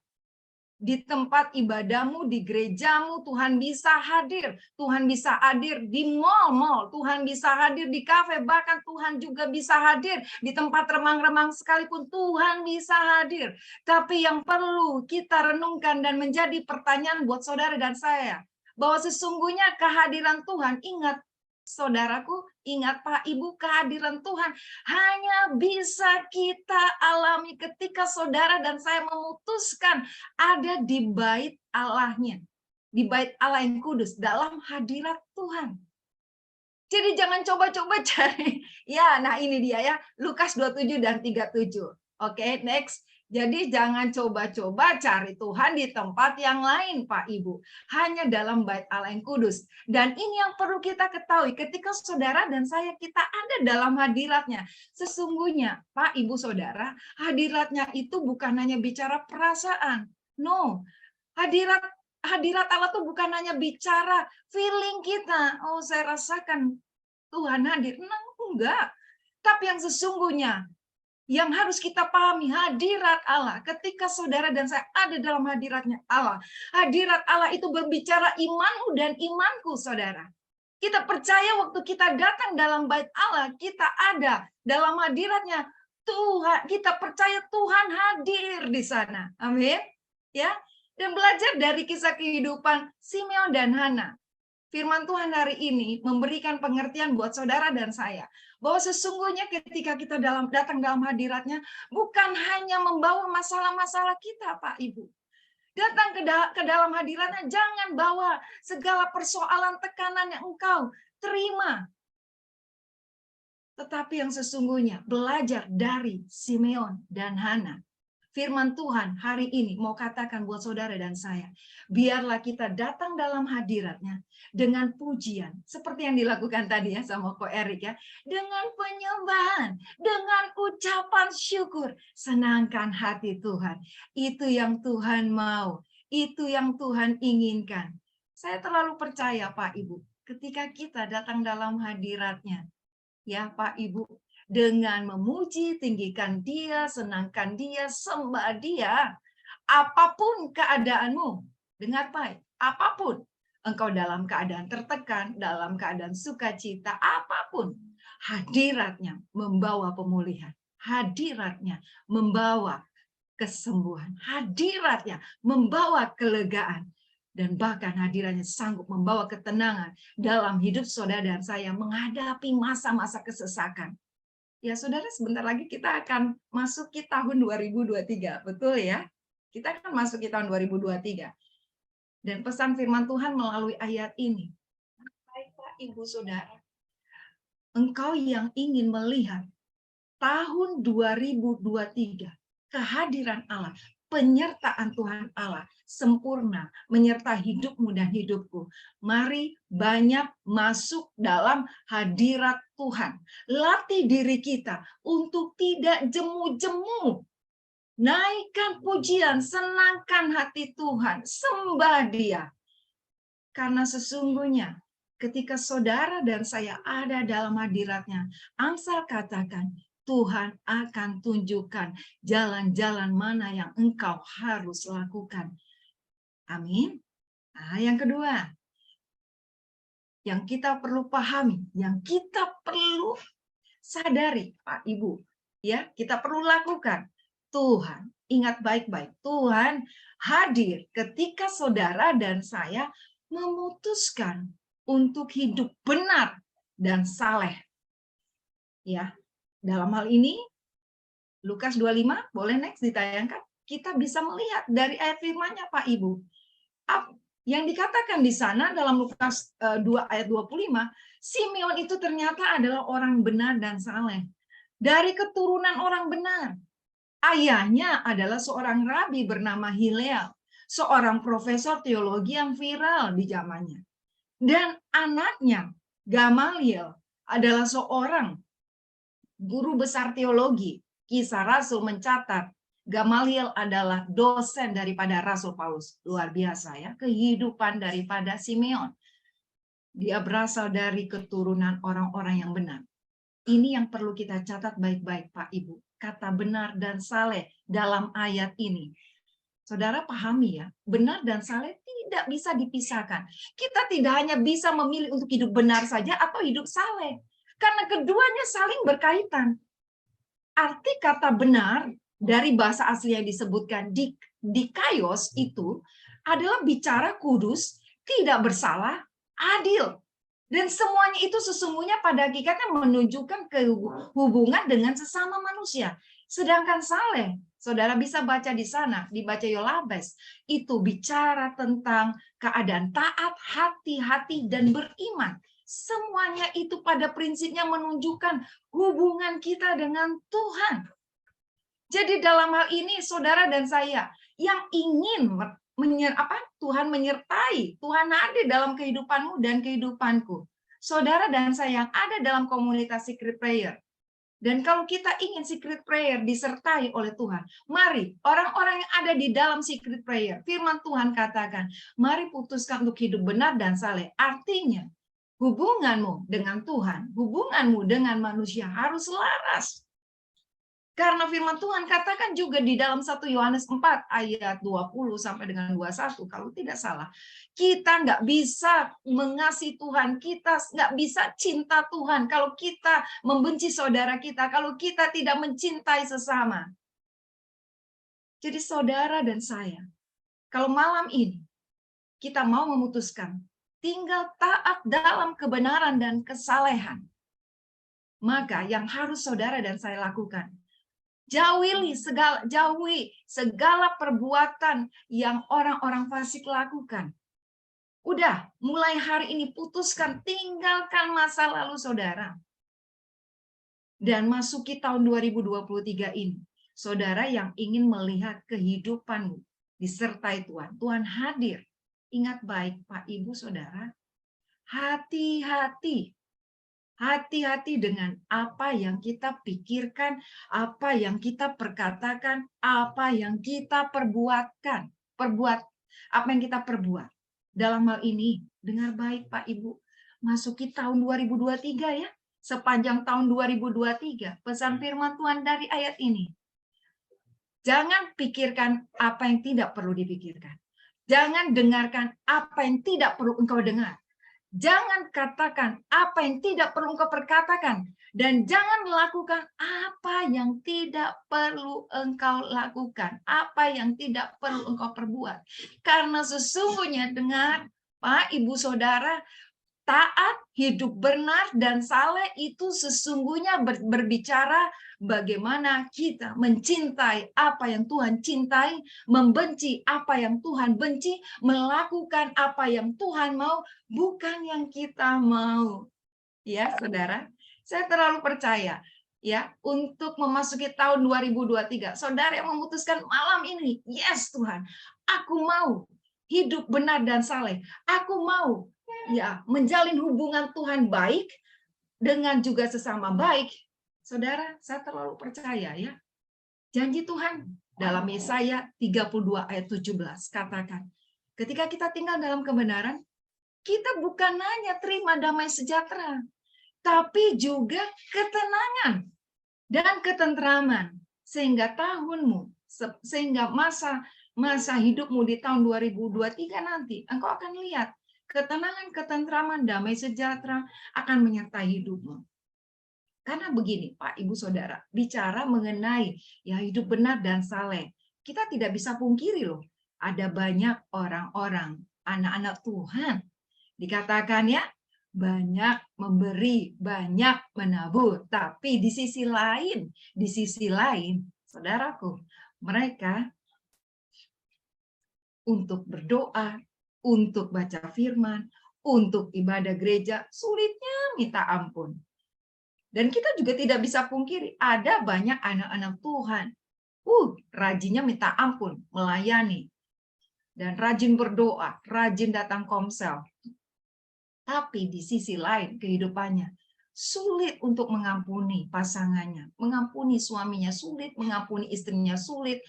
Di tempat ibadahmu, di gerejamu, Tuhan bisa hadir. Tuhan bisa hadir di mall-mall, Tuhan bisa hadir di kafe, bahkan Tuhan juga bisa hadir di tempat remang-remang sekalipun, Tuhan bisa hadir. Tapi yang perlu kita renungkan dan menjadi pertanyaan buat saudara dan saya, bahwa sesungguhnya kehadiran Tuhan, ingat saudaraku, ingat Pak Ibu, kehadiran Tuhan hanya bisa kita alami ketika saudara dan saya memutuskan ada di bait Allahnya, di bait Allah yang kudus, dalam hadirat Tuhan. Jadi jangan coba-coba cari, ya nah ini dia ya, Lukas 27 dan 37. Oke, next. Jadi jangan coba-coba cari Tuhan di tempat yang lain, Pak Ibu. Hanya dalam bait Allah yang kudus. Dan ini yang perlu kita ketahui, ketika saudara dan saya kita ada dalam hadiratnya. Sesungguhnya, Pak Ibu Saudara, hadiratnya itu bukan hanya bicara perasaan. No, hadirat Allah tuh bukan hanya bicara feeling kita. Oh, saya rasakan Tuhan hadir. Nah, enggak. Tapi yang sesungguhnya, yang harus kita pahami, hadirat Allah. Ketika saudara dan saya ada dalam hadiratnya Allah. Hadirat Allah itu berbicara imanmu dan imanku, saudara. Kita percaya waktu kita datang dalam bait Allah, kita ada dalam hadiratnya Tuhan. Kita percaya Tuhan hadir di sana. Amin. Ya. Dan belajar dari kisah kehidupan Simeon dan Hana. Firman Tuhan hari ini memberikan pengertian buat saudara dan saya. Bahwa sesungguhnya ketika kita datang dalam hadiratnya, bukan hanya membawa masalah-masalah kita, Pak Ibu. Datang ke dalam hadiratnya, jangan bawa segala persoalan tekanan yang engkau terima. Tetapi yang sesungguhnya belajar dari Simeon dan Hana. Firman Tuhan hari ini mau katakan buat saudara dan saya, biarlah kita datang dalam hadiratnya dengan pujian, seperti yang dilakukan tadi ya sama Ko Erik ya, dengan penyembahan, dengan ucapan syukur, senangkan hati Tuhan. Itu yang Tuhan mau, itu yang Tuhan inginkan. Saya terlalu percaya Pak Ibu, ketika kita datang dalam hadiratnya, ya Pak Ibu, dengan memuji, tinggikan Dia, senangkan Dia, sembah Dia. Apapun keadaanmu, dengar baik, apapun. Engkau dalam keadaan tertekan, dalam keadaan sukacita, apapun. Hadiratnya membawa pemulihan. Hadiratnya membawa kesembuhan. Hadiratnya membawa kelegaan. Dan bahkan hadirannya sanggup membawa ketenangan dalam hidup saudara dan saya menghadapi masa-masa kesesakan. Ya, saudara, sebentar lagi kita akan masuki tahun 2023, betul ya? Kita akan masuki tahun 2023. Dan pesan firman Tuhan melalui ayat ini. Baiklah, Ibu Saudara, engkau yang ingin melihat tahun 2023, kehadiran Allah, penyertaan Tuhan Allah sempurna menyertai hidupmu dan hidupku. Mari banyak masuk dalam hadirat Tuhan. Latih diri kita untuk tidak jemu-jemu. Naikkan pujian, senangkan hati Tuhan, sembah Dia. Karena sesungguhnya ketika saudara dan saya ada dalam hadiratnya, Amsal katakan, Tuhan akan tunjukkan jalan-jalan mana yang engkau harus lakukan. Amin. Nah, yang kedua, yang kita perlu pahami, yang kita perlu sadari, Pak Ibu, ya, kita perlu lakukan. Tuhan, ingat baik-baik, Tuhan hadir ketika saudara dan saya memutuskan untuk hidup benar dan saleh. Ya, dalam hal ini, Lukas 25, boleh next ditayangkan? Kita bisa melihat dari ayat firman-Nya, Pak Ibu. Yang dikatakan di sana dalam Lukas 2 ayat 25, Simeon itu ternyata adalah orang benar dan saleh. Dari keturunan orang benar. Ayahnya adalah seorang rabi bernama Hilel. seorang profesor teologi yang viral di zamannya. Dan anaknya, Gamaliel, adalah seorang guru besar teologi. Kisah Rasul mencatat, Gamaliel adalah dosen daripada Rasul Paulus. Luar biasa ya, kehidupan daripada Simeon. Dia berasal dari keturunan orang-orang yang benar. Ini yang perlu kita catat baik-baik, Pak Ibu. Kata benar dan saleh dalam ayat ini. Saudara pahami ya, benar dan saleh tidak bisa dipisahkan. Kita tidak hanya bisa memilih untuk hidup benar saja atau hidup saleh. Karena keduanya saling berkaitan. Arti kata benar dari bahasa asli yang disebutkan dikaios itu adalah bicara kudus, tidak bersalah, adil. Dan semuanya itu sesungguhnya pada hakikatnya menunjukkan hubungan dengan sesama manusia. Sedangkan saleh, saudara bisa baca di sana, dibaca Yolabes, itu bicara tentang keadaan taat, hati-hati, dan beriman. Semuanya itu pada prinsipnya menunjukkan hubungan kita dengan Tuhan. Jadi dalam hal ini saudara dan saya yang ingin Tuhan menyertai, Tuhan hadir dalam kehidupanmu dan kehidupanku. Saudara dan saya yang ada dalam komunitas Secret Prayer. Dan kalau kita ingin Secret Prayer disertai oleh Tuhan, mari orang-orang yang ada di dalam Secret Prayer, firman Tuhan katakan, mari putuskan untuk hidup benar dan saleh. Artinya, hubunganmu dengan Tuhan, hubunganmu dengan manusia harus selaras. Karena firman Tuhan katakan juga di dalam 1 Yohanes 4 ayat 20 sampai dengan 21, kalau tidak salah. Kita nggak bisa mengasihi Tuhan, kita nggak bisa cinta Tuhan kalau kita membenci saudara kita, kalau kita tidak mencintai sesama. Jadi saudara dan saya, kalau malam ini kita mau memutuskan tinggal taat dalam kebenaran dan kesalehan, maka yang harus saudara dan saya lakukan, jauhi segala perbuatan yang orang-orang fasik lakukan. Udah, mulai hari ini putuskan, tinggalkan masa lalu saudara. Dan masuki tahun 2023 ini, saudara yang ingin melihat kehidupanmu disertai Tuhan. Tuhan hadir. Ingat baik Pak Ibu Saudara, hati-hati. Hati-hati dengan apa yang kita pikirkan, apa yang kita perkatakan, apa yang kita perbuatkan. Apa yang kita perbuat. Dalam hal ini, dengar baik Pak Ibu, masuki tahun 2023 ya. Sepanjang tahun 2023, pesan firman Tuhan dari ayat ini. Jangan pikirkan apa yang tidak perlu dipikirkan. Jangan dengarkan apa yang tidak perlu engkau dengar. Jangan katakan apa yang tidak perlu engkau perkatakan. Dan jangan lakukan apa yang tidak perlu engkau lakukan. Apa yang tidak perlu engkau perbuat. Karena sesungguhnya dengar Pak, Ibu, Saudara, taat, hidup benar, dan saleh itu sesungguhnya berbicara bagaimana kita mencintai apa yang Tuhan cintai, membenci apa yang Tuhan benci, melakukan apa yang Tuhan mau, bukan yang kita mau. Ya, saudara, saya terlalu percaya ya untuk memasuki tahun 2023. Saudara yang memutuskan malam ini, yes Tuhan, aku mau hidup benar dan saleh. Aku mau ya menjalin hubungan Tuhan baik dengan juga sesama baik. Saudara, saya terlalu percaya ya. Janji Tuhan dalam Yesaya 32 ayat 17 katakan, ketika kita tinggal dalam kebenaran, kita bukan hanya terima damai sejahtera, tapi juga ketenangan dan ketentraman sehingga masa hidupmu di tahun 2023 nanti engkau akan lihat ketenangan, ketentraman, damai sejahtera akan menyertai hidupmu. Karena begini, Pak, Ibu, Saudara, bicara mengenai ya hidup benar dan saleh, kita tidak bisa pungkiri loh, ada banyak orang-orang, anak-anak Tuhan, dikatakan ya, banyak memberi, banyak menabur, tapi di sisi lain, saudaraku, mereka untuk berdoa, untuk baca firman, untuk ibadah gereja, sulitnya minta ampun. Dan kita juga tidak bisa pungkiri, ada banyak anak-anak Tuhan, rajinnya minta ampun, melayani. dan rajin berdoa, rajin datang komsel. Tapi di sisi lain kehidupannya sulit untuk mengampuni pasangannya, mengampuni suaminya sulit, mengampuni istrinya sulit,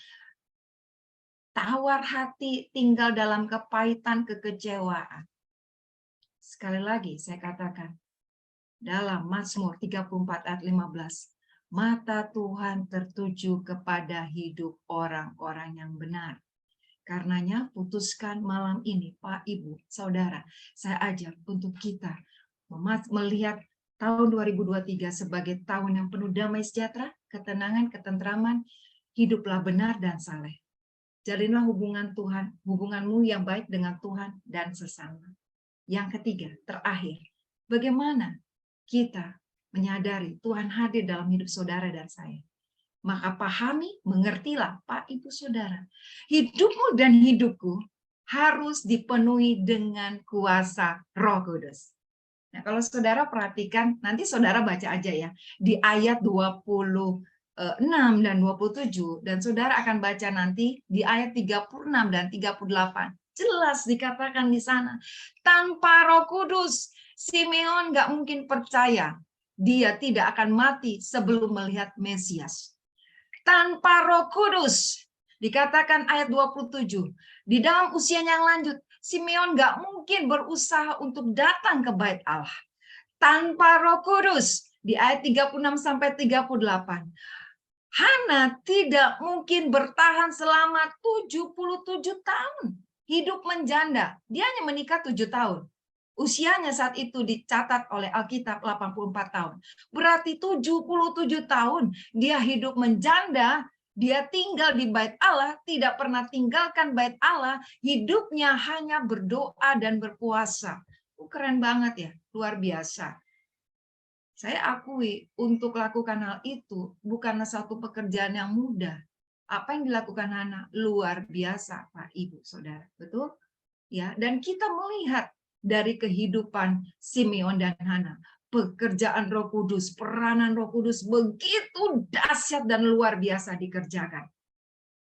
tawar hati, tinggal dalam kepahitan, kekecewaan. Sekali lagi saya katakan, dalam Mazmur 34 ayat 15, mata Tuhan tertuju kepada hidup orang-orang yang benar. Karenanya putuskan malam ini, Pak, Ibu, Saudara, saya ajak untuk kita melihat tahun 2023 sebagai tahun yang penuh damai sejahtera, ketenangan, ketentraman, hiduplah benar dan saleh. Jalinlah hubungan Tuhan, hubunganmu yang baik dengan Tuhan dan sesama. Yang ketiga, terakhir, bagaimana kita menyadari Tuhan hadir dalam hidup saudara dan saya. Maka pahami, mengertilah, Pak, Ibu, Saudara. Hidupmu dan hidupku harus dipenuhi dengan kuasa Roh Kudus. Nah, kalau saudara perhatikan, nanti saudara baca aja ya, di ayat 26 dan 27, dan saudara akan baca nanti di ayat 36 dan 38. Jelas dikatakan di sana, tanpa Roh Kudus, Simeon nggak mungkin percaya dia tidak akan mati sebelum melihat Mesias. Tanpa Roh Kudus, dikatakan ayat 27, di dalam usianya yang lanjut, Simeon nggak mungkin berusaha untuk datang ke bait Allah. Tanpa Roh Kudus, di ayat 36 sampai 38, Hana tidak mungkin bertahan selama 77 tahun. Hidup menjanda, dia hanya menikah 7 tahun. Usianya saat itu dicatat oleh Alkitab 84 tahun. Berarti 77 tahun dia hidup menjanda, dia tinggal di bait Allah, tidak pernah tinggalkan bait Allah, hidupnya hanya berdoa dan berpuasa. Keren banget ya, luar biasa. Saya akui untuk lakukan hal itu bukanlah satu pekerjaan yang mudah. Apa yang dilakukan Hana luar biasa, Pak, Ibu, Saudara. Betul? Ya, dan kita melihat dari kehidupan Simeon dan Hana, pekerjaan Roh Kudus, peranan Roh Kudus begitu dahsyat dan luar biasa dikerjakan.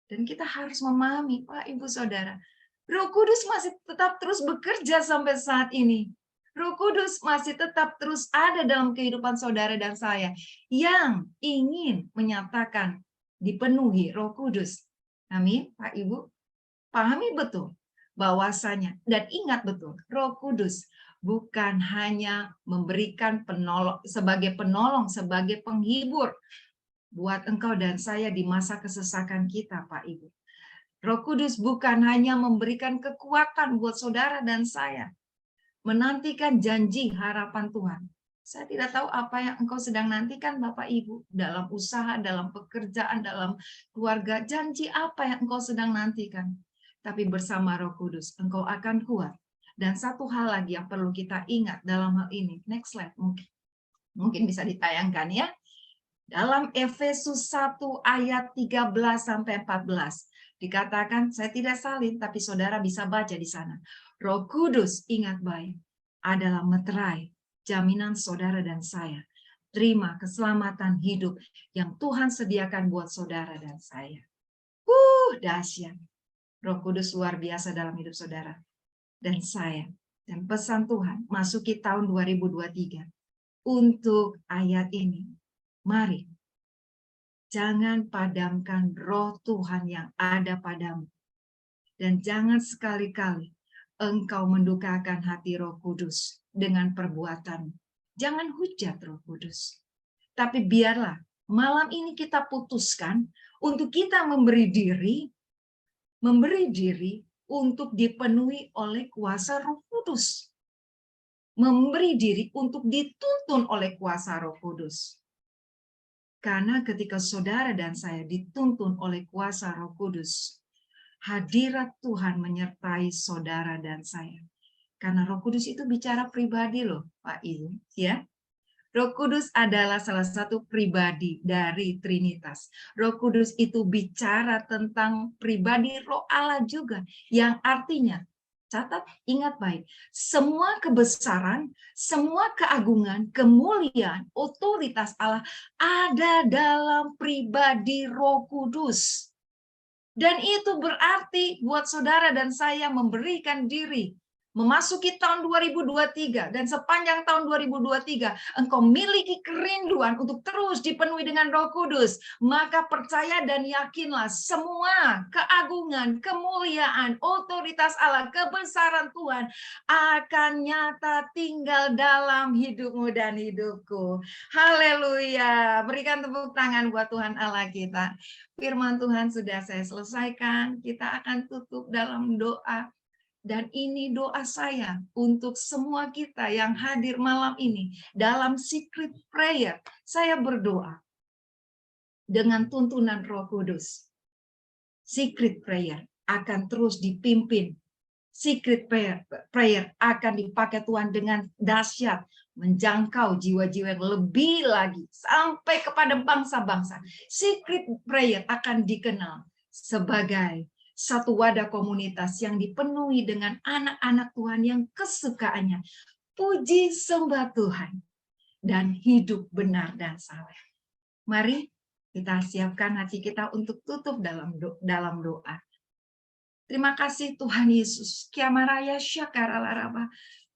Dan kita harus memahami, Pak, Ibu, Saudara, Roh Kudus masih tetap terus bekerja sampai saat ini. Roh Kudus masih tetap terus ada dalam kehidupan saudara dan saya yang ingin menyatakan dipenuhi Roh Kudus. Amin, Pak, Ibu. Pahami betul bahwasanya, dan ingat betul, Roh Kudus bukan hanya memberikan sebagai penolong, sebagai penghibur buat engkau dan saya di masa kesesakan kita, Pak, Ibu. Roh Kudus bukan hanya memberikan kekuatan buat saudara dan saya, menantikan janji harapan Tuhan. Saya tidak tahu apa yang engkau sedang nantikan, Bapak Ibu, dalam usaha, dalam pekerjaan, dalam keluarga. Janji apa yang engkau sedang nantikan? Tapi bersama Roh Kudus, engkau akan kuat. Dan satu hal lagi yang perlu kita ingat dalam hal ini. Next slide mungkin bisa ditayangkan ya. Dalam Efesus 1 ayat 13-14 dikatakan, saya tidak salin, tapi saudara bisa baca di sana. Roh Kudus, ingat baik, adalah meterai jaminan saudara dan saya. Terima keselamatan hidup yang Tuhan sediakan buat saudara dan saya. Dahsyat. Roh Kudus luar biasa dalam hidup saudara dan saya. Dan pesan Tuhan masuki tahun 2023 untuk ayat ini. Mari, jangan padamkan roh Tuhan yang ada padamu. Dan jangan sekali-kali engkau mendukakan hati Roh Kudus dengan perbuatan. Jangan hujat Roh Kudus. Tapi biarlah malam ini kita putuskan untuk kita memberi diri untuk dipenuhi oleh kuasa Roh Kudus. Memberi diri untuk dituntun oleh kuasa Roh Kudus. Karena ketika saudara dan saya dituntun oleh kuasa Roh Kudus, hadirat Tuhan menyertai saudara dan saya. Karena Roh Kudus itu bicara pribadi loh, Pak Ibu, ya. Roh Kudus adalah salah satu pribadi dari Trinitas. Roh Kudus itu bicara tentang pribadi Roh Allah juga, yang artinya, catat, ingat baik, semua kebesaran, semua keagungan, kemuliaan, otoritas Allah ada dalam pribadi Roh Kudus. Dan itu berarti buat saudara dan saya memberikan diri memasuki tahun 2023 dan sepanjang tahun 2023 engkau miliki kerinduan untuk terus dipenuhi dengan Roh Kudus, maka percaya dan yakinlah semua keagungan, kemuliaan, otoritas Allah, kebesaran Tuhan akan nyata tinggal dalam hidupmu dan hidupku. Haleluya. Berikan tepuk tangan buat Tuhan Allah kita. Firman Tuhan sudah saya selesaikan. Kita akan tutup dalam doa. Dan ini doa saya untuk semua kita yang hadir malam ini dalam secret prayer. Saya berdoa dengan tuntunan Roh Kudus. Secret prayer akan terus dipimpin. Secret prayer akan dipakai Tuhan dengan dahsyat, menjangkau jiwa-jiwa yang lebih lagi sampai kepada bangsa-bangsa. Secret prayer akan dikenal sebagai satu wadah komunitas yang dipenuhi dengan anak-anak Tuhan yang kesukaannya puji sembah Tuhan dan hidup benar dan saleh. Mari kita siapkan hati kita untuk tutup dalam doa. Terima kasih Tuhan Yesus. Kiamaraya syakaralaraba.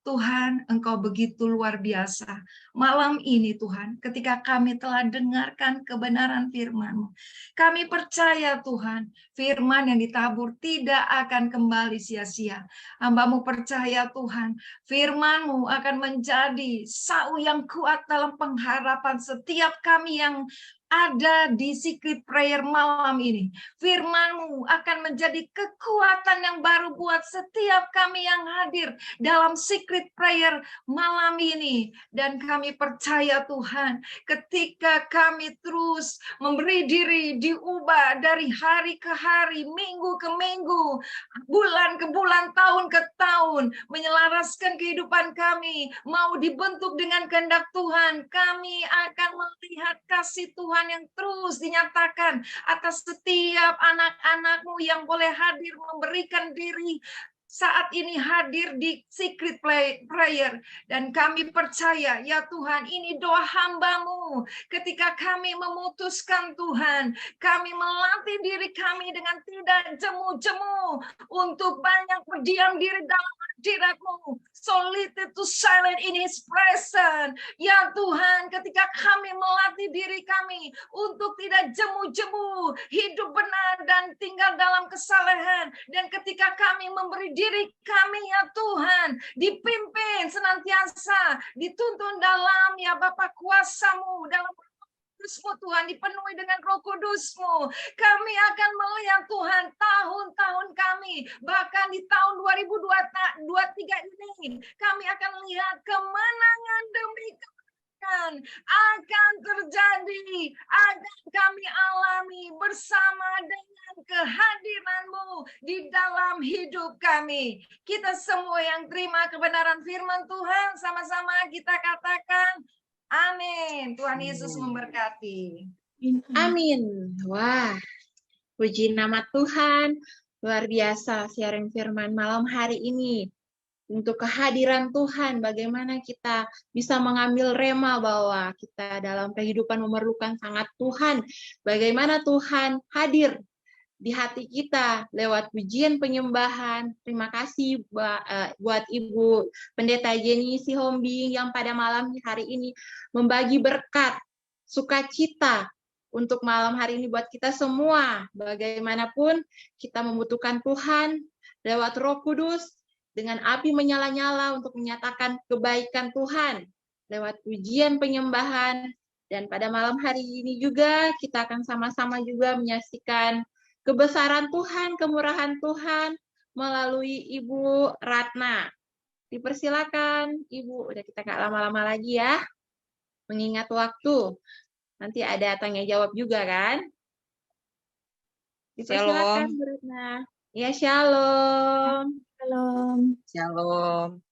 Tuhan, Engkau begitu luar biasa. Malam ini Tuhan, ketika kami telah dengarkan kebenaran firman-Mu, kami percaya Tuhan, firman yang ditabur tidak akan kembali sia-sia. Hamba-Mu percaya Tuhan, firman-Mu akan menjadi sau yang kuat dalam pengharapan setiap kami yang ada di secret prayer malam ini. Firman-Mu akan menjadi kekuatan yang baru buat setiap kami yang hadir dalam secret prayer malam ini. Dan kami percaya Tuhan, ketika kami terus memberi diri diubah dari hari ke hari, minggu ke minggu, bulan ke bulan, tahun ke tahun, menyelaraskan kehidupan kami, mau dibentuk dengan kehendak Tuhan, kami akan melihat kasih Tuhan yang terus dinyatakan atas setiap anak-anak-Mu yang boleh hadir memberikan diri saat ini hadir di secret prayer. Dan kami percaya, ya Tuhan, ini doa hamba-Mu. Ketika kami memutuskan Tuhan, kami melatih diri kami dengan tidak jemu-jemu untuk banyak berdiam diri dalam hadirat-Mu. Solitude to silent in His presence. Ya Tuhan, ketika kami melatih diri kami untuk tidak jemu-jemu, hidup benar dan tinggal dalam kesalehan. Dan ketika kami memberi diri kami, ya Tuhan, dipimpin senantiasa, dituntun dalam ya Bapa kuasa-Mu, dalam Kudus-Mu Tuhan, dipenuhi dengan Roh Kudus-Mu. Kami akan melihat Tuhan tahun-tahun kami, bahkan di tahun 2023 ini, kami akan lihat kemenangan demi kemenangan akan terjadi, akan kami alami bersama dengan kehadiran-Mu di dalam hidup kami. Kita semua yang terima kebenaran firman Tuhan, sama-sama kita katakan, amin. Tuhan Yesus memberkati. Amin. Wah, puji nama Tuhan. Luar biasa siaran firman malam hari ini. Untuk kehadiran Tuhan, bagaimana kita bisa mengambil rema bahwa kita dalam kehidupan memerlukan sangat Tuhan. Bagaimana Tuhan hadir di hati kita lewat pujian penyembahan. Terima kasih buat Ibu Pendeta Jenny Sihombing yang pada malam hari ini membagi berkat, sukacita untuk malam hari ini buat kita semua. Bagaimanapun kita membutuhkan Tuhan lewat Roh Kudus dengan api menyala-nyala untuk menyatakan kebaikan Tuhan lewat pujian penyembahan. Dan pada malam hari ini juga kita akan sama-sama juga menyaksikan kebesaran Tuhan, kemurahan Tuhan melalui Ibu Ratna. Dipersilakan Ibu, udah kita nggak lama-lama lagi ya, mengingat waktu. Nanti ada tanya jawab juga kan? Dipersilakan Bu Ratna. Ya, shalom. Shalom. Shalom.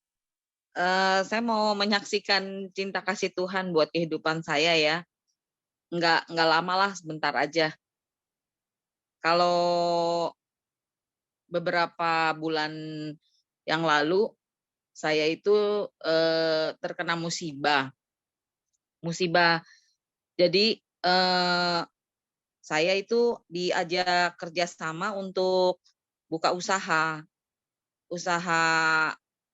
Saya mau menyaksikan cinta kasih Tuhan buat kehidupan saya ya. Nggak lama lah, sebentar aja. Kalau beberapa bulan yang lalu, saya itu terkena musibah. Jadi saya itu diajak kerjasama untuk buka usaha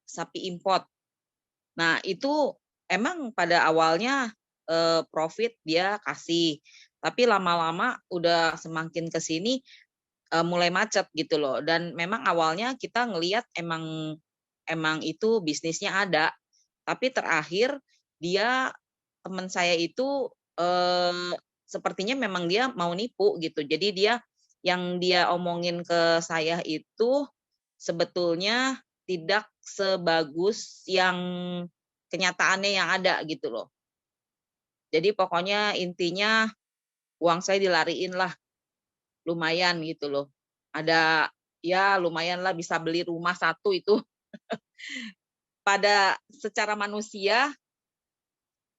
sapi import. Nah, itu emang pada awalnya profit dia kasih, tapi lama-lama udah semakin ke sini mulai macet gitu loh. Dan memang awalnya kita ngelihat emang itu bisnisnya ada, tapi terakhir teman saya itu sepertinya memang dia mau nipu gitu. Jadi yang dia omongin ke saya itu sebetulnya tidak sebagus yang kenyataannya yang ada gitu loh. Jadi pokoknya intinya uang saya dilariin lah, lumayan gitu loh. Ada ya lumayan lah bisa beli rumah satu itu. Secara manusia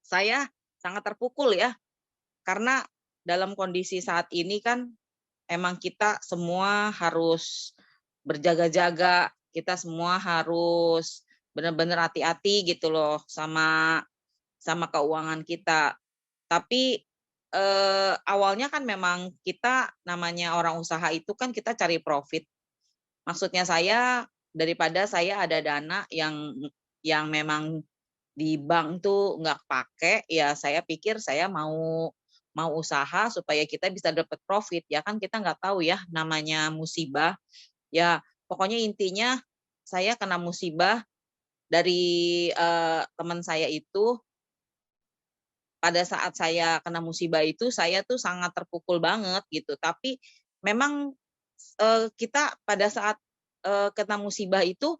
saya sangat terpukul ya, karena dalam kondisi saat ini kan emang kita semua harus berjaga-jaga, kita semua harus benar-benar hati-hati gitu loh sama keuangan kita. Tapi awalnya kan memang kita namanya orang usaha itu kan kita cari profit. Maksudnya saya daripada saya ada dana yang memang di bank tuh nggak pakai, ya saya pikir saya mau usaha supaya kita bisa dapat profit. Ya kan kita nggak tahu ya namanya musibah. Ya pokoknya intinya saya kena musibah dari teman saya itu. Pada saat saya kena musibah itu saya tuh sangat terpukul banget gitu. Tapi memang kita pada saat kena musibah itu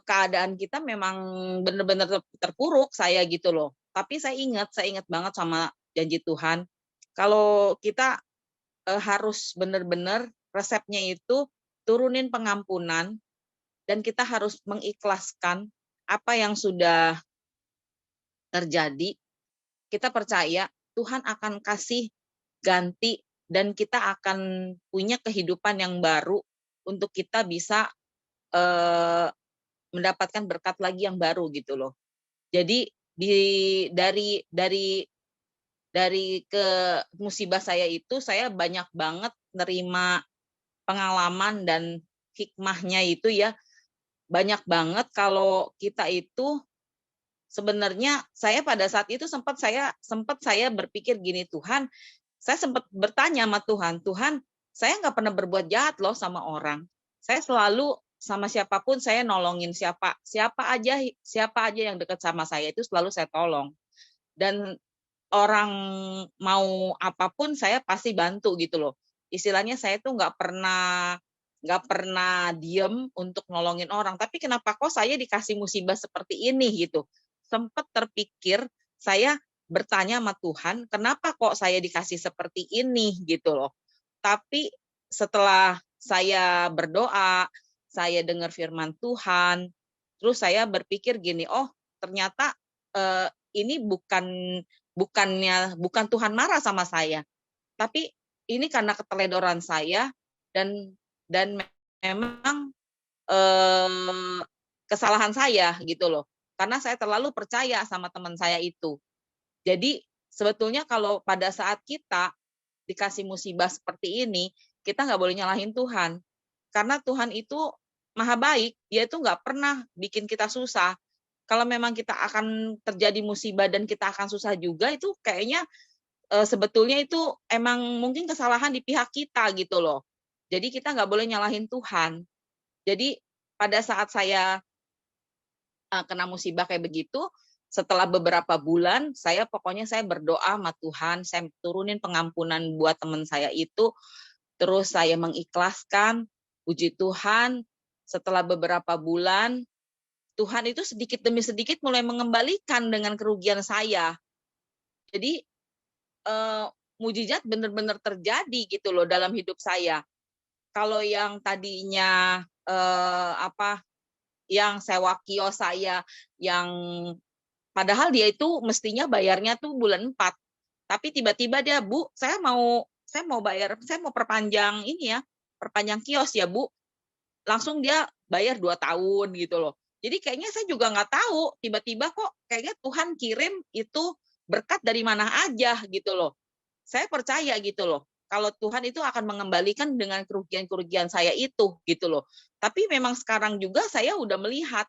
keadaan kita memang benar-benar terpuruk saya gitu loh. Tapi saya ingat banget sama janji Tuhan. Kalau kita harus benar-benar resepnya itu turunin pengampunan dan kita harus mengikhlaskan apa yang sudah terjadi. Kita percaya Tuhan akan kasih ganti dan kita akan punya kehidupan yang baru untuk kita bisa mendapatkan berkat lagi yang baru gitu loh. Jadi dari ke musibah saya itu saya banyak banget nerima pengalaman dan hikmahnya itu ya. Banyak banget kalau kita itu sebenarnya saya pada saat itu sempat saya berpikir gini, Tuhan, saya sempat bertanya sama Tuhan, saya nggak pernah berbuat jahat loh sama orang. Saya selalu sama siapapun saya nolongin siapa aja yang dekat sama saya itu selalu saya tolong. Dan orang mau apapun saya pasti bantu gitu loh. Istilahnya saya tuh nggak pernah diem untuk nolongin orang. Tapi kenapa kok saya dikasih musibah seperti ini gitu? Sempat terpikir, saya bertanya sama Tuhan, kenapa kok saya dikasih seperti ini gitu loh. Tapi setelah saya berdoa, saya dengar firman Tuhan, terus saya berpikir gini, oh ternyata ini bukan Tuhan marah sama saya, tapi ini karena keteledoran saya dan memang kesalahan saya gitu loh. Karena saya terlalu percaya sama teman saya itu. Jadi sebetulnya kalau pada saat kita dikasih musibah seperti ini, kita nggak boleh nyalahin Tuhan. Karena Tuhan itu maha baik, dia itu nggak pernah bikin kita susah. Kalau memang kita akan terjadi musibah dan kita akan susah juga, itu kayaknya sebetulnya itu emang mungkin kesalahan di pihak kita gitu loh. Jadi kita nggak boleh nyalahin Tuhan. Jadi pada saat saya kena musibah kayak begitu, setelah beberapa bulan saya berdoa sama Tuhan, saya turunin pengampunan buat teman saya itu, terus saya mengikhlaskan, puji Tuhan, setelah beberapa bulan Tuhan itu sedikit demi sedikit mulai mengembalikan dengan kerugian saya. Jadi mujizat benar-benar terjadi gitu loh dalam hidup saya. Kalau yang tadinya yang sewa kios saya, yang padahal dia itu mestinya bayarnya tuh bulan 4. Tapi tiba-tiba dia, Bu, saya mau perpanjang ini ya, perpanjang kios ya, Bu. Langsung dia bayar 2 tahun gitu loh. Jadi kayaknya saya juga nggak tahu, tiba-tiba kok kayaknya Tuhan kirim itu berkat dari mana aja gitu loh. saya percaya gitu loh. Kalau Tuhan itu akan mengembalikan dengan kerugian-kerugian saya itu gitu loh. Tapi memang sekarang juga saya udah melihat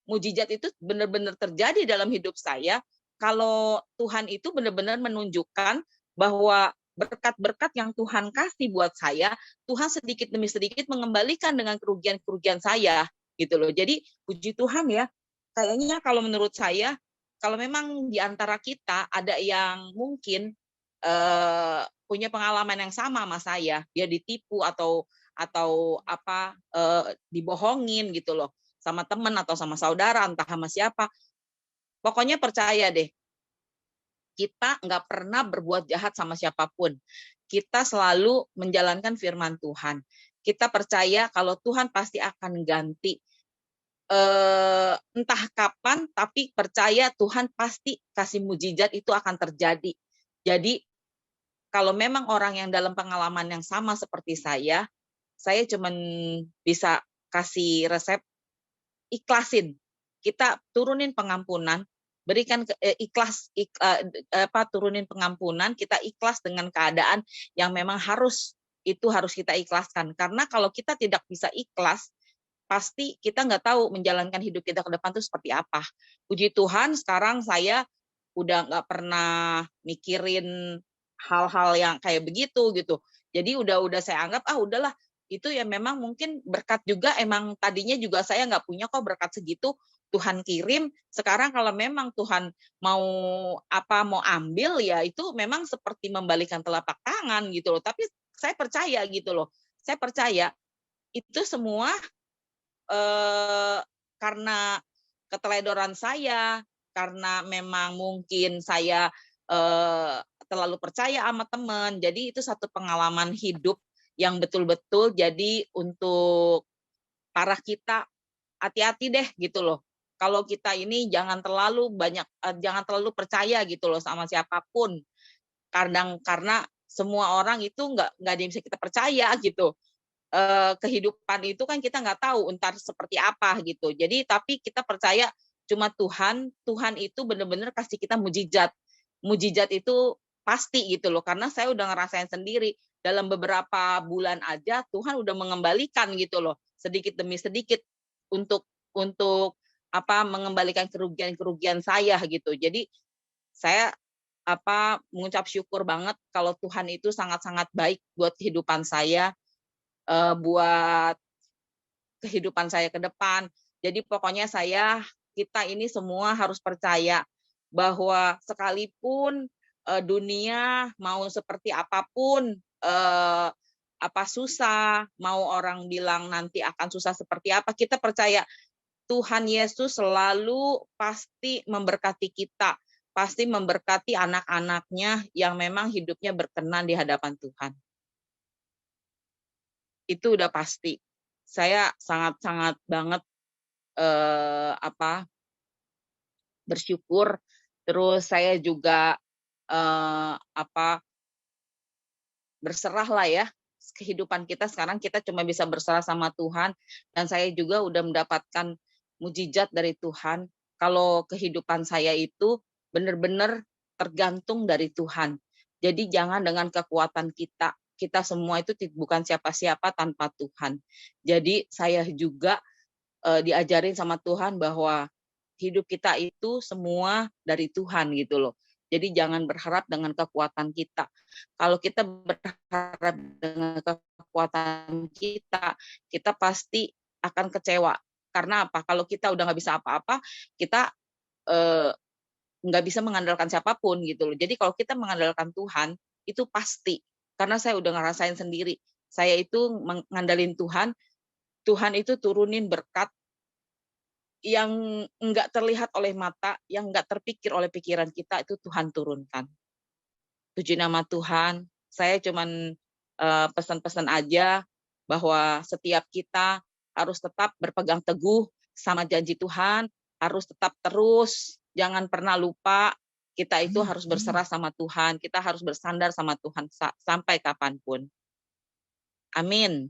mujizat itu benar-benar terjadi dalam hidup saya. Kalau Tuhan itu benar-benar menunjukkan bahwa berkat-berkat yang Tuhan kasih buat saya, Tuhan sedikit demi sedikit mengembalikan dengan kerugian-kerugian saya gitu loh. Jadi puji Tuhan ya. Kayaknya kalau menurut saya, kalau memang di antara kita ada yang mungkin punya pengalaman yang sama sama saya, dia ditipu atau dibohongin gitu loh sama teman atau sama saudara, entah sama siapa. Pokoknya percaya deh, kita nggak pernah berbuat jahat sama siapapun. Kita selalu menjalankan firman Tuhan. Kita percaya kalau Tuhan pasti akan ganti. Entah kapan, tapi percaya Tuhan pasti kasih mujizat itu akan terjadi. Jadi kalau memang orang yang dalam pengalaman yang sama seperti saya cuma bisa kasih resep, ikhlasin. Kita turunin pengampunan, berikan turunin pengampunan, kita ikhlas dengan keadaan yang memang harus kita ikhlaskan. Karena kalau kita tidak bisa ikhlas, pasti kita nggak tahu menjalankan hidup kita ke depan itu seperti apa. Puji Tuhan, sekarang saya udah nggak pernah mikirin hal-hal yang kayak begitu gitu. Jadi udah saya anggap udahlah, itu ya memang mungkin berkat juga, emang tadinya juga saya nggak punya kok berkat segitu, Tuhan kirim. Sekarang kalau memang Tuhan mau ambil, ya itu memang seperti membalikan telapak tangan gitu loh. Tapi saya percaya gitu loh. Saya percaya itu semua karena keteledoran saya, karena memang mungkin saya terlalu percaya sama teman. Jadi itu satu pengalaman hidup yang betul-betul jadi untuk para kita hati-hati deh gitu loh. Kalau kita ini jangan terlalu percaya gitu loh sama siapapun. Karena semua orang itu nggak ada yang bisa kita percaya gitu. Kehidupan itu kan kita nggak tahu entar seperti apa gitu. Jadi tapi kita percaya cuma Tuhan itu benar-benar kasih kita mujizat. Mujizat itu pasti gitu loh, karena saya udah ngerasain sendiri dalam beberapa bulan aja Tuhan udah mengembalikan gitu loh, sedikit demi sedikit untuk mengembalikan kerugian saya gitu. Jadi saya mengucap syukur banget kalau Tuhan itu sangat-sangat baik buat kehidupan saya, buat kehidupan saya ke depan. Jadi pokoknya kita ini semua harus percaya bahwa sekalipun dunia mau seperti apapun, susah, mau orang bilang nanti akan susah seperti apa, kita percaya Tuhan Yesus selalu pasti memberkati kita, pasti memberkati anak-anaknya yang memang hidupnya berkenan di hadapan Tuhan. Itu udah pasti. Saya sangat-sangat banget bersyukur. Terus saya juga berserah lah ya, kehidupan kita sekarang kita cuma bisa berserah sama Tuhan, dan saya juga udah mendapatkan mujizat dari Tuhan. Kalau kehidupan saya itu benar-benar tergantung dari Tuhan. Jadi jangan dengan kekuatan kita semua itu bukan siapa-siapa tanpa Tuhan. Jadi saya juga diajarin sama Tuhan bahwa hidup kita itu semua dari Tuhan gitu loh. Jadi jangan berharap dengan kekuatan kita. Kalau kita berharap dengan kekuatan kita pasti akan kecewa. Karena apa? Kalau kita udah nggak bisa apa-apa, kita nggak bisa mengandalkan siapapun gitu loh. Jadi kalau kita mengandalkan Tuhan, itu pasti. Karena saya udah ngerasain sendiri. Saya itu mengandalin Tuhan. Tuhan itu turunin berkat yang enggak terlihat oleh mata, yang enggak terpikir oleh pikiran kita, itu Tuhan turunkan. Puji nama Tuhan. Saya cuman pesan-pesan aja bahwa setiap kita harus tetap berpegang teguh sama janji Tuhan, harus tetap terus, jangan pernah lupa kita itu harus berserah sama Tuhan, kita harus bersandar sama Tuhan sampai kapanpun. Amin.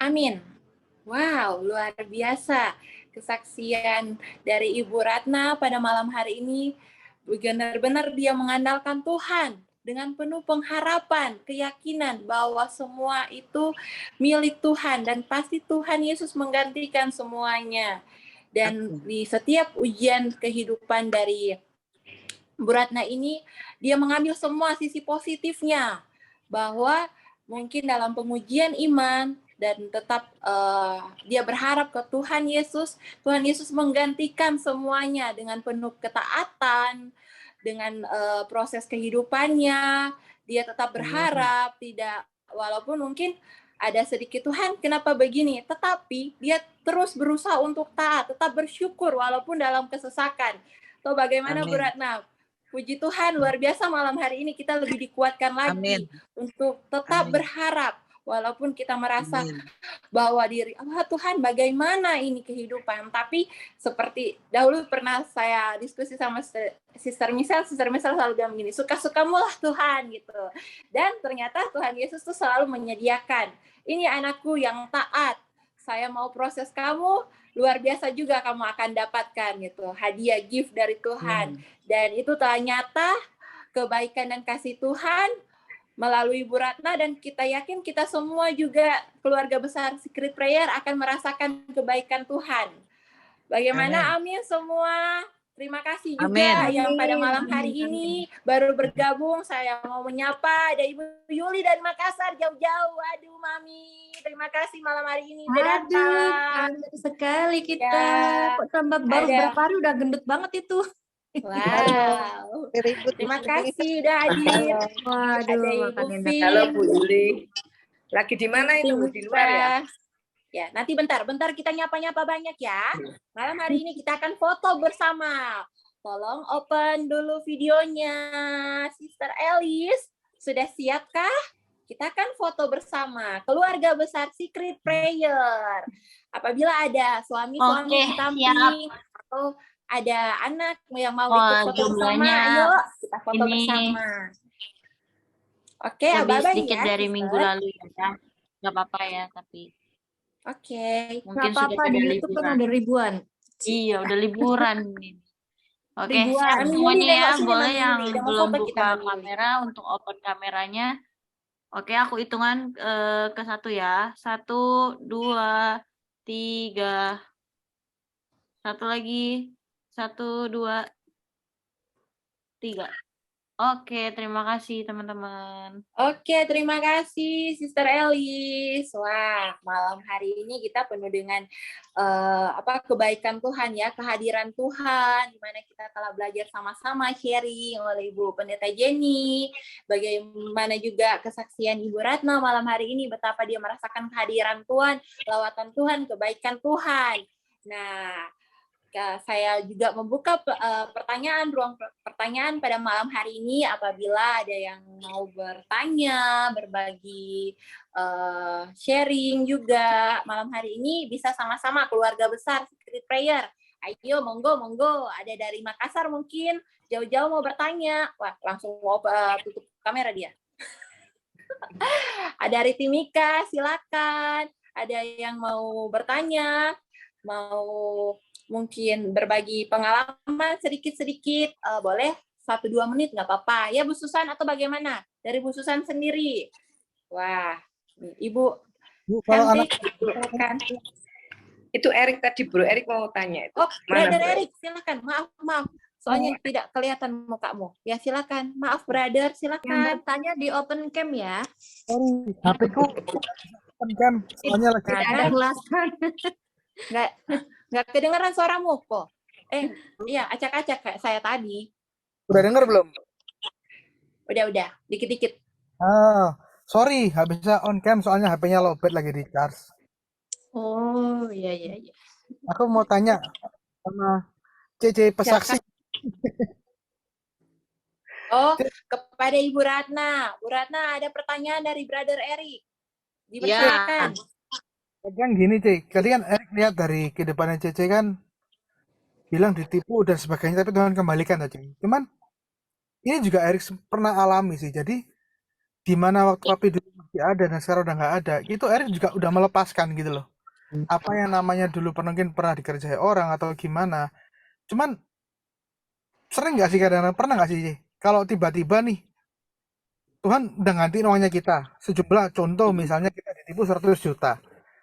Amin. Wow, luar biasa kesaksian dari Ibu Ratna pada malam hari ini. benar-benar dia mengandalkan Tuhan dengan penuh pengharapan, keyakinan bahwa semua itu milik Tuhan dan pasti Tuhan Yesus menggantikan semuanya. Dan di setiap ujian kehidupan dari Bu Ratna ini, dia mengambil semua sisi positifnya, bahwa mungkin dalam pengujian iman dan tetap dia berharap ke Tuhan Yesus menggantikan semuanya dengan penuh ketaatan, dengan proses kehidupannya, dia tetap berharap, tidak, walaupun mungkin ada sedikit Tuhan kenapa begini, tetapi dia terus berusaha untuk taat, tetap bersyukur walaupun dalam kesesakan. So bagaimana Bu Ratna? Puji Tuhan, luar biasa malam hari ini kita lebih dikuatkan lagi untuk tetap berharap walaupun kita merasa bahwa diri, Tuhan bagaimana ini kehidupan. Tapi seperti dahulu pernah saya diskusi sama Sister Michelle selalu bilang begini, suka-sukamulah Tuhan gitu. Dan ternyata Tuhan Yesus tuh selalu menyediakan, ini anakku yang taat, saya mau proses kamu, luar biasa juga kamu akan dapatkan gitu, hadiah gift dari Tuhan. Dan itu telah nyata kebaikan dan kasih Tuhan melalui Bu Ratna, dan kita yakin kita semua juga keluarga besar Secret Prayer akan merasakan kebaikan Tuhan. Bagaimana? Amin semua. Terima kasih juga yang pada malam hari ini baru bergabung. Saya mau menyapa ada Ibu Yuli dari Makassar jauh-jauh. Aduh Mami, terima kasih malam hari ini udah datang. Aduh, sekali kita. Ya, Kok tambah baru berapa hari udah gendut banget itu. Wow. Terima kasih udah hadir. Waduh, Ada Ibu makan enak. Fin. Halo Bu Yuli. Lagi di mana itu? Di luar ya? Ya, nanti bentar kita nyapa-nyapa banyak ya. Malam hari ini kita akan foto bersama. Tolong open dulu videonya. Sister Elis, sudah siapkah? Kita akan foto bersama keluarga besar Secret Prayer. Apabila ada suami-suami di samping atau ada anak yang mau ikut foto bersama, ayo kita foto bersama. Oke, abang-abang sedikit ya, dari sister. minggu lalu ya. Nggak apa-apa ya, tapi Oke. mungkin Nggak sudah apa-apa, pada di YouTube kan liburan. ada ribuan. Iya, udah liburan ini. Oke, Ribuan. siap Mami Yuli, semuanya ya. nengok sini, Boleh Mami yang Yuli. Udah mau belum foto kita, buka Mami Yuli. kamera untuk open kameranya. Oke, aku hitungan ke 1 ya. 1, 2, 3. Satu lagi. 1, 2, 3. Oke, terima kasih teman-teman. Oke, terima kasih Sister Elis. Wah, malam hari ini kita penuh dengan kebaikan Tuhan ya, kehadiran Tuhan, di mana kita telah belajar sama-sama sharing oleh Ibu Pendeta Jenny, bagaimana juga kesaksian Ibu Ratna malam hari ini, betapa dia merasakan kehadiran Tuhan, lawatan Tuhan, kebaikan Tuhan. Nah, saya juga membuka ruang pertanyaan pada malam hari ini. Apabila ada yang mau bertanya, berbagi sharing juga malam hari ini, bisa sama-sama keluarga besar Secret Prayer. Ayo, monggo. Ada dari Makassar mungkin, jauh-jauh mau bertanya. Wah, langsung mau tutup kamera dia. Ada dari Timika, silakan. Ada yang mau bertanya, mau mungkin berbagi pengalaman sedikit-sedikit, boleh 1-2 menit nggak apa-apa ya Bu Susan, atau bagaimana dari Bu Susan sendiri? Wah, Ibu kalau cantik, silakan. Itu Erik tadi, Bro Erik mau tanya itu. Oh, Mana, Brother Bro? Erik, silakan. Maaf, soalnya tidak kelihatan mukamu. Ya silakan. Maaf, Brother, Yang silakan. bertanya di open cam ya. Sorry, HP-ku kan soalnya lagi Tidak ada ulasan. Nggak kedengeran suaramu kok. Iya, acak-acak kayak saya tadi. udah denger belum? Udah, dikit-dikit. Sorry, nggak bisa on cam soalnya HP-nya lowbat lagi di charge. Oh, iya. Aku mau tanya sama CC pesaksi. Oh, kepada Ibu Ratna. Bu Ratna, ada pertanyaan dari Brother Erik. Dipersilakan. Kan gini, Cik. Tadi kan Erik lihat dari kehidupannya CC kan bilang ditipu dan sebagainya, tapi Tuhan kembalikan aja. Cuman ini juga Erik pernah alami sih. Jadi di mana waktu papi dulu masih ada dan sekarang udah nggak ada, itu Erik juga udah melepaskan gitu loh. Apa yang namanya dulu mungkin pernah dikerjai orang atau gimana. Cuman sering nggak sih kadang-kadang, pernah nggak sih kalau tiba-tiba nih Tuhan udah ganti uangnya kita sejumlah, contoh misalnya kita ditipu 100 juta,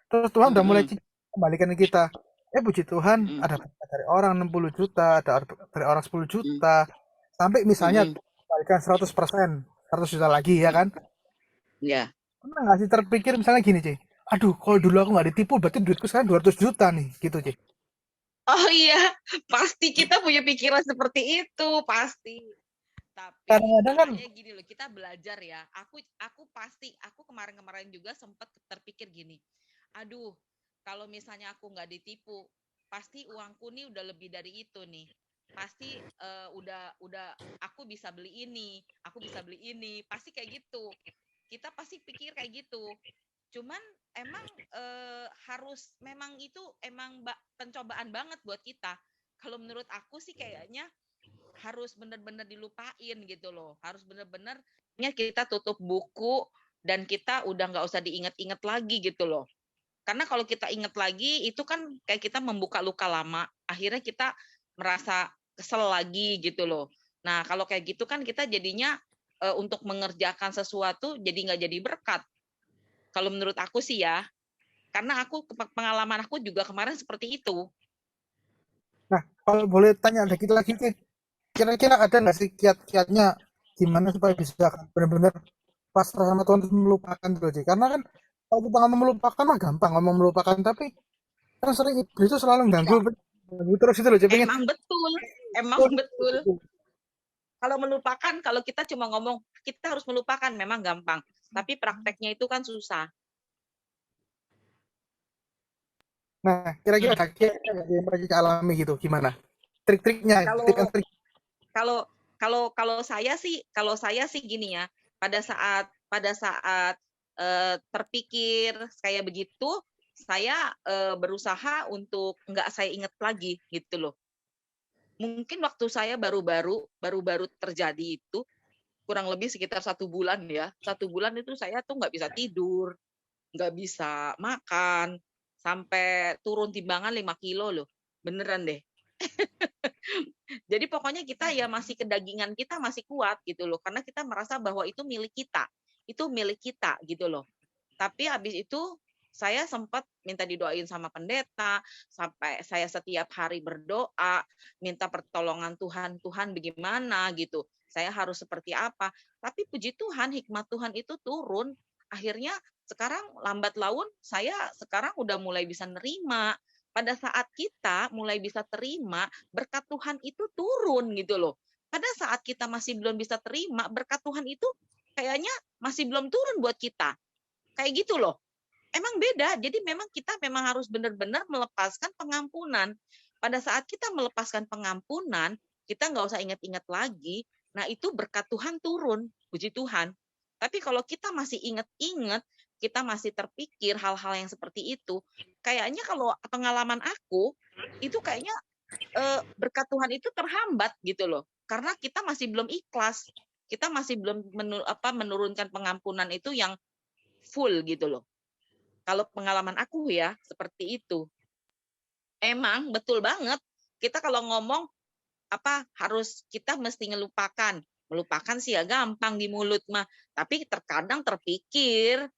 terus Tuhan udah mulai kembalikan ke kita, puji Tuhan ada berkat dari orang 60 juta, ada dari orang 10 juta, sampai misalnya kembalikan 100%, 100 juta lagi, ya kan? Ya. Pernah nggak sih terpikir misalnya gini, Ci, aduh kalau dulu aku nggak ditipu berarti duitku sekarang 200 juta nih, gitu, Ci. Oh iya, pasti kita punya pikiran seperti itu, pasti. Tapi Kadang-kadang kan makanya gini loh, kita belajar ya. Aku kemarin-kemarin juga sempat terpikir gini. Aduh, kalau misalnya aku nggak ditipu, pasti uangku nih udah lebih dari itu nih. Pasti udah aku bisa beli ini, aku bisa beli ini, pasti kayak gitu. Kita pasti pikir kayak gitu. Cuman emang harus, memang itu emang pencobaan banget buat kita. Kalau menurut aku sih kayaknya harus benar-benar dilupain gitu loh. Harus benar-benar kita tutup buku dan kita udah nggak usah diingat-ingat lagi gitu loh. Karena kalau kita ingat lagi itu kan kayak kita membuka luka lama. Akhirnya kita merasa kesel lagi gitu loh. Nah kalau kayak gitu kan kita jadinya untuk mengerjakan sesuatu jadi nggak jadi berkat. Kalau menurut aku sih ya. Karena pengalaman aku juga kemarin seperti itu. Nah, kalau boleh tanya dikit lagi, Ci, kira-kira ada nggak sih kiat-kiatnya gimana supaya bisa benar-benar pasrah sama Tuhan terus melupakan dulu, Ci? Karena kan kalau kita ngomong melupakan mah gampang ngomong melupakan, tapi kan sering iblis itu selalu ganggu terus itu loh, Ci. Pengen Emang betul. Kalau melupakan, kalau kita cuma ngomong kita harus melupakan memang gampang, tapi prakteknya itu kan susah. Nah, kira-kira ada yang pernah Cica alami gitu, gimana? Trik-triknya, tip and trik. Kalau saya sih gini ya, pada saat terpikir kayak begitu, saya berusaha untuk nggak saya ingat lagi gitu loh. Mungkin waktu saya baru-baru terjadi itu kurang lebih sekitar 1 bulan ya. 1 bulan itu saya tuh nggak bisa tidur, nggak bisa makan, sampai turun timbangan 5 kilo loh, beneran deh. Jadi pokoknya kita ya masih kedagingan kita masih kuat gitu loh, karena kita merasa bahwa itu milik kita gitu loh. Tapi habis itu saya sempat minta didoain sama pendeta, sampai saya setiap hari berdoa, minta pertolongan Tuhan bagaimana gitu, saya harus seperti apa. Tapi puji Tuhan, hikmat Tuhan itu turun, akhirnya sekarang lambat laun saya sekarang udah mulai bisa nerima. Pada saat kita mulai bisa terima, berkat Tuhan itu turun gitu loh. Pada saat kita masih belum bisa terima, berkat Tuhan itu kayaknya masih belum turun buat kita. Kayak gitu loh. Emang beda. Jadi memang kita harus benar-benar melepaskan pengampunan. Pada saat kita melepaskan pengampunan, kita nggak usah ingat-ingat lagi. Nah itu berkat Tuhan turun. Puji Tuhan. Tapi kalau kita masih ingat-ingat, kita masih terpikir hal-hal yang seperti itu, kayaknya kalau pengalaman aku, itu kayaknya berkat Tuhan itu terhambat gitu loh. Karena kita masih belum ikhlas. Kita masih belum menurunkan pengampunan itu yang full gitu loh. Kalau pengalaman aku ya, seperti itu. Emang betul banget. Kita kalau ngomong kita mesti ngelupakan. Melupakan sih ya gampang di mulut mah, tapi terkadang terpikir,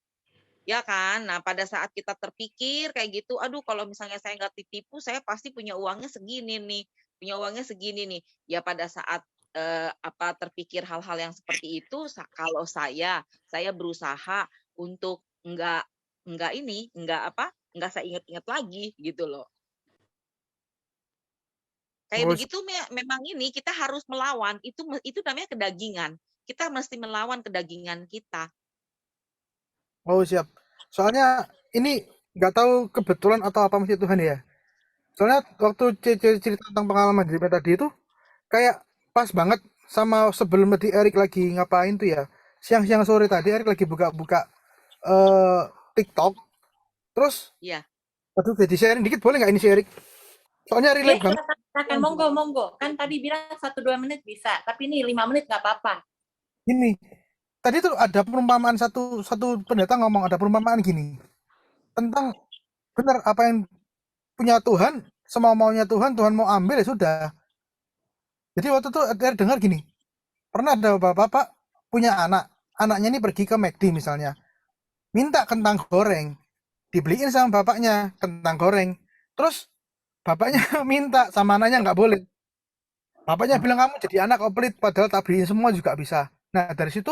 ya kan? Nah, pada saat kita terpikir kayak gitu, aduh kalau misalnya saya nggak ditipu, saya pasti punya uangnya segini nih, Ya pada saat terpikir hal-hal yang seperti itu, kalau saya berusaha untuk nggak saya ingat-ingat lagi gitu loh. Kayak begitu memang kita harus melawan, itu namanya kedagingan. Kita mesti melawan kedagingan kita. Oh siap. Soalnya ini nggak tahu kebetulan atau apa masih Tuhan ya. Soalnya waktu cerita tentang pengalaman di tadi itu kayak pas banget sama sebelum tadi Erik lagi ngapain tuh ya. Siang-siang sore tadi Erik lagi buka-buka TikTok. Terus iya. Aduh, jadi sharing dikit boleh nggak ini si Erik? Soalnya relate banget. Monggo. Kan tadi bilang 1-2 menit bisa, tapi ini 5 menit nggak apa-apa. Gini, tadi tuh ada perumpamaan satu pendeta ngomong, ada perumpamaan gini. Tentang benar apa yang punya Tuhan, semau maunya Tuhan mau ambil ya sudah. Jadi waktu itu Erik dengar gini, pernah ada bapak-bapak punya anak, anaknya ini pergi ke McD misalnya, minta kentang goreng, dibeliin sama bapaknya kentang goreng, terus bapaknya minta sama anaknya nggak boleh. Bapaknya bilang kamu jadi anak kok pelit, padahal tak beliin semua juga bisa. Nah dari situ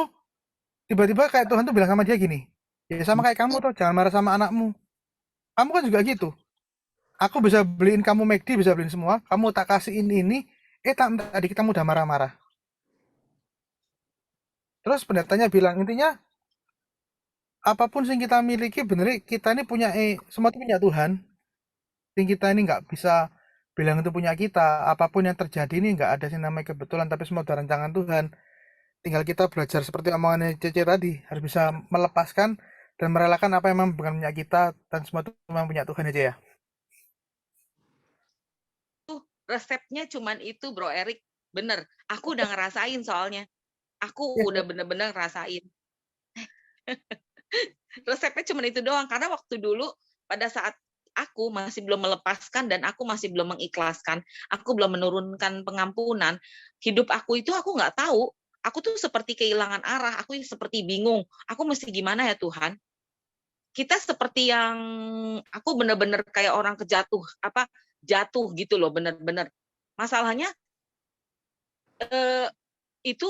tiba-tiba kayak Tuhan tuh bilang sama dia gini, ya sama kayak kamu tuh, jangan marah sama anakmu. Kamu kan juga gitu. Aku bisa beliin kamu McD, bisa beliin semua, kamu tak kasihin ini, tadi kita udah marah-marah. Terus pendetanya bilang, intinya apapun yang kita miliki, bener kita ini punya semua itu punya Tuhan. Yang kita ini nggak bisa bilang itu punya kita. Apapun yang terjadi ini nggak ada yang namanya kebetulan, tapi semua dari rancangan Tuhan. Tinggal kita belajar seperti omongannya Cece tadi, harus bisa melepaskan dan merelakan apa yang memang bukan punya kita, dan semua itu memang punya Tuhan aja ya. Resepnya cuman itu, Bro Erik. Bener, aku udah ngerasain soalnya. Aku udah bener-bener ngerasain. Resepnya cuman itu doang, karena waktu dulu pada saat aku masih belum melepaskan dan aku masih belum mengikhlaskan, aku belum menurunkan pengampunan, hidup aku itu aku nggak tahu. Aku tuh seperti kehilangan arah, aku seperti bingung. Aku mesti gimana ya Tuhan? Kita seperti yang aku bener-bener kayak orang jatuh gitu loh, bener-bener. Masalahnya itu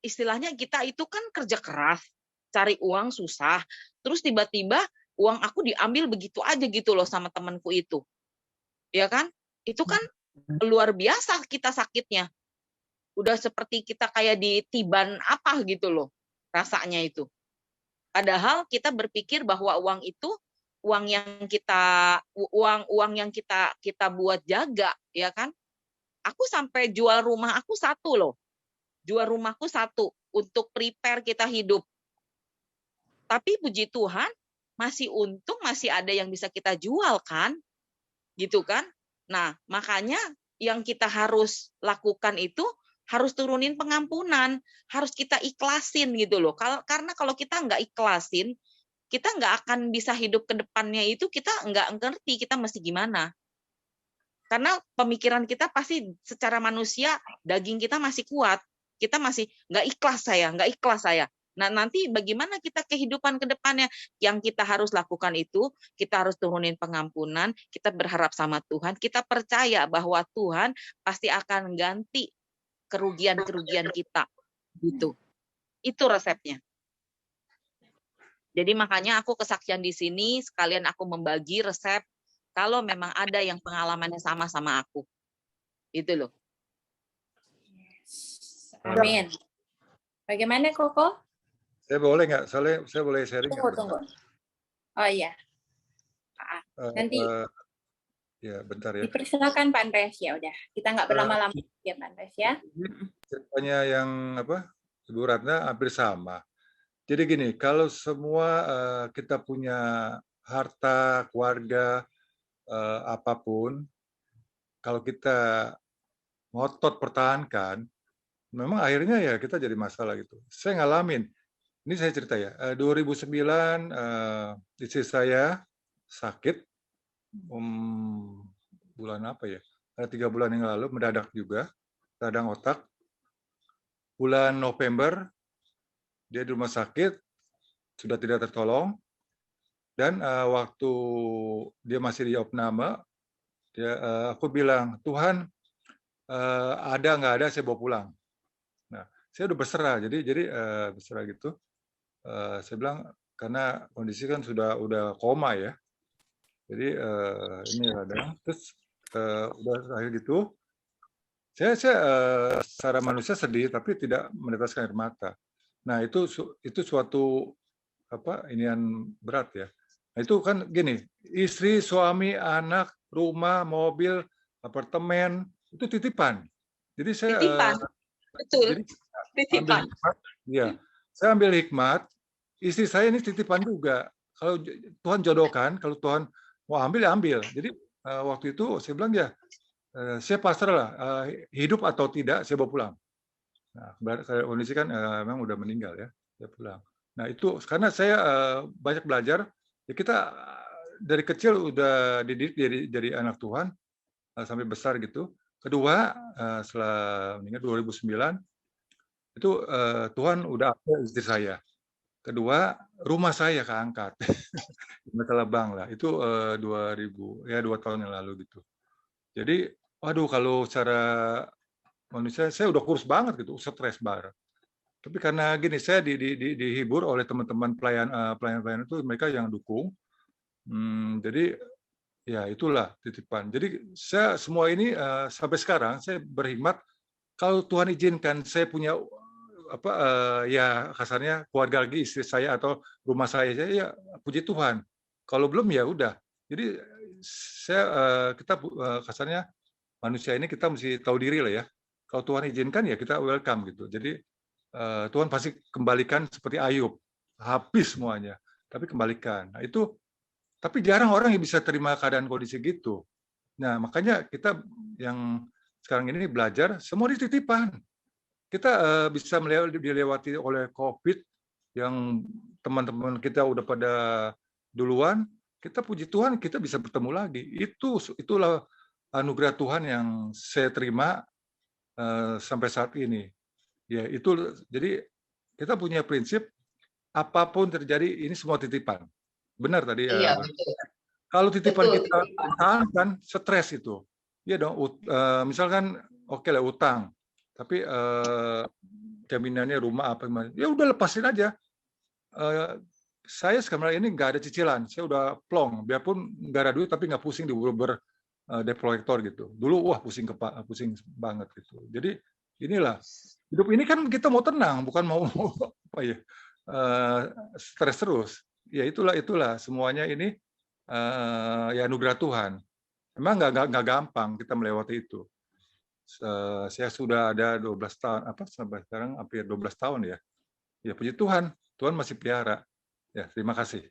istilahnya kita itu kan kerja keras, cari uang susah, terus tiba-tiba uang aku diambil begitu aja gitu loh sama temanku itu. Ya kan? Itu kan luar biasa kita sakitnya. Udah seperti kita kayak ditiban apa gitu loh rasanya itu. Padahal kita berpikir bahwa uang itu uang yang kita buat jaga, ya kan? Aku sampai jual rumah aku satu loh. Jual rumahku satu untuk prepare kita hidup. Tapi puji Tuhan, masih untung masih ada yang bisa kita jual kan? Gitu kan? Nah, makanya yang kita harus lakukan itu harus turunin pengampunan, harus kita ikhlasin gitu loh. Karena kalau kita nggak ikhlasin, kita nggak akan bisa hidup ke depannya itu, kita nggak ngerti kita mesti gimana. Karena pemikiran kita pasti secara manusia, daging kita masih kuat. Kita masih nggak ikhlas saya. Nah, nanti bagaimana kita kehidupan ke depannya? Yang kita harus lakukan itu, kita harus turunin pengampunan, kita berharap sama Tuhan, kita percaya bahwa Tuhan pasti akan ganti kerugian-kerugian kita. Gitu. Itu resepnya. Jadi makanya aku kesaksian di sini, sekalian aku membagi resep kalau memang ada yang pengalamannya sama aku. Itu loh. Amin. Bagaimana Koko? Saya boleh nggak? Saya boleh sharing nggak? Tunggu. Oh iya. Nanti ya bentar ya. dipersilakan Pak Andreas, ya udah. Kita nggak berlama-lama ya Pak Andreas ya. Ceritanya yang Ibu Ratna hampir sama. Jadi gini, kalau semua kita punya harta, keluarga, apapun, kalau kita ngotot pertahankan, memang akhirnya ya kita jadi masalah gitu. Saya ngalamin, ini saya cerita ya, 2009 istri saya sakit, bulan apa ya, 3 bulan yang lalu, mendadak juga, radang otak. Bulan November, dia di rumah sakit, sudah tidak tertolong, dan waktu dia masih di opname, aku bilang, Tuhan, ada nggak ada, saya bawa pulang. Nah, saya udah berserah, jadi berserah gitu. Saya bilang karena kondisi kan udah koma ya, jadi ini ada. Terus udah akhir gitu, saya secara manusia sedih, tapi tidak meneteskan air mata. Nah itu suatu inian berat ya. Nah, itu kan gini, istri, suami, anak, rumah, mobil, apartemen itu titipan. Jadi saya betul. Jadi, titipan. Saya ambil hikmat. Istri saya ini titipan juga. Kalau Tuhan jodohkan, kalau Tuhan mau ambil ya ambil. Jadi waktu itu saya bilang ya, saya pasrah lah, hidup atau tidak saya bawa pulang. Nah, kondisi kan memang udah meninggal ya, saya pulang. Nah itu karena saya banyak belajar. Ya kita dari kecil udah dididik dari anak Tuhan sampai besar gitu. Kedua, setelah meninggal 2009, itu Tuhan udah upgrade istri saya. Kedua, rumah saya keangkat. Masalah bank lah. Itu 2000, ya 2 tahun yang lalu gitu. Jadi, waduh kalau secara manusia, saya udah kurus banget gitu, stres banget. Tapi karena gini, saya dihibur oleh teman-teman pelayan itu, mereka yang dukung. Jadi ya itulah titipan. Jadi saya semua ini sampai sekarang saya berhikmat, kalau Tuhan izinkan saya punya ya kasarnya keluarga lagi, istri saya atau rumah saya ya puji Tuhan. Kalau belum ya udah. Jadi kita kasarnya manusia ini kita mesti tahu diri lah ya. Kalau Tuhan izinkan ya kita welcome gitu. Jadi Tuhan pasti kembalikan seperti Ayub, habis semuanya, tapi kembalikan. Nah itu, tapi jarang orang yang bisa terima keadaan kondisi gitu. Nah makanya kita yang sekarang ini belajar semua dititipan. Kita bisa dilewati oleh COVID yang teman-teman kita udah pada duluan. Kita puji Tuhan kita bisa bertemu lagi. Itulah anugerah Tuhan yang saya terima sampai saat ini. Ya itu, jadi kita punya prinsip apapun terjadi ini semua titipan. Benar tadi. Iya, betul. Kalau titipan Betul, kita kan stres itu. Ya dong. Misalkan oke lah utang, tapi jaminannya rumah apa gimana? Ya udah lepasin aja. Saya sekarang ini nggak ada cicilan. Saya udah plong. Biarpun nggak ada duit tapi nggak pusing di debt collector gitu. Dulu wah pusing banget gitu. Jadi inilah. Hidup ini kan kita mau tenang, bukan mau apa ya stres terus. Ya itulah semuanya ini ya anugerah Tuhan. Memang nggak gampang kita melewati itu. Saya sudah ada 12 tahun sampai sekarang hampir 12 tahun ya. Ya puji Tuhan, Tuhan masih pelihara. Ya terima kasih.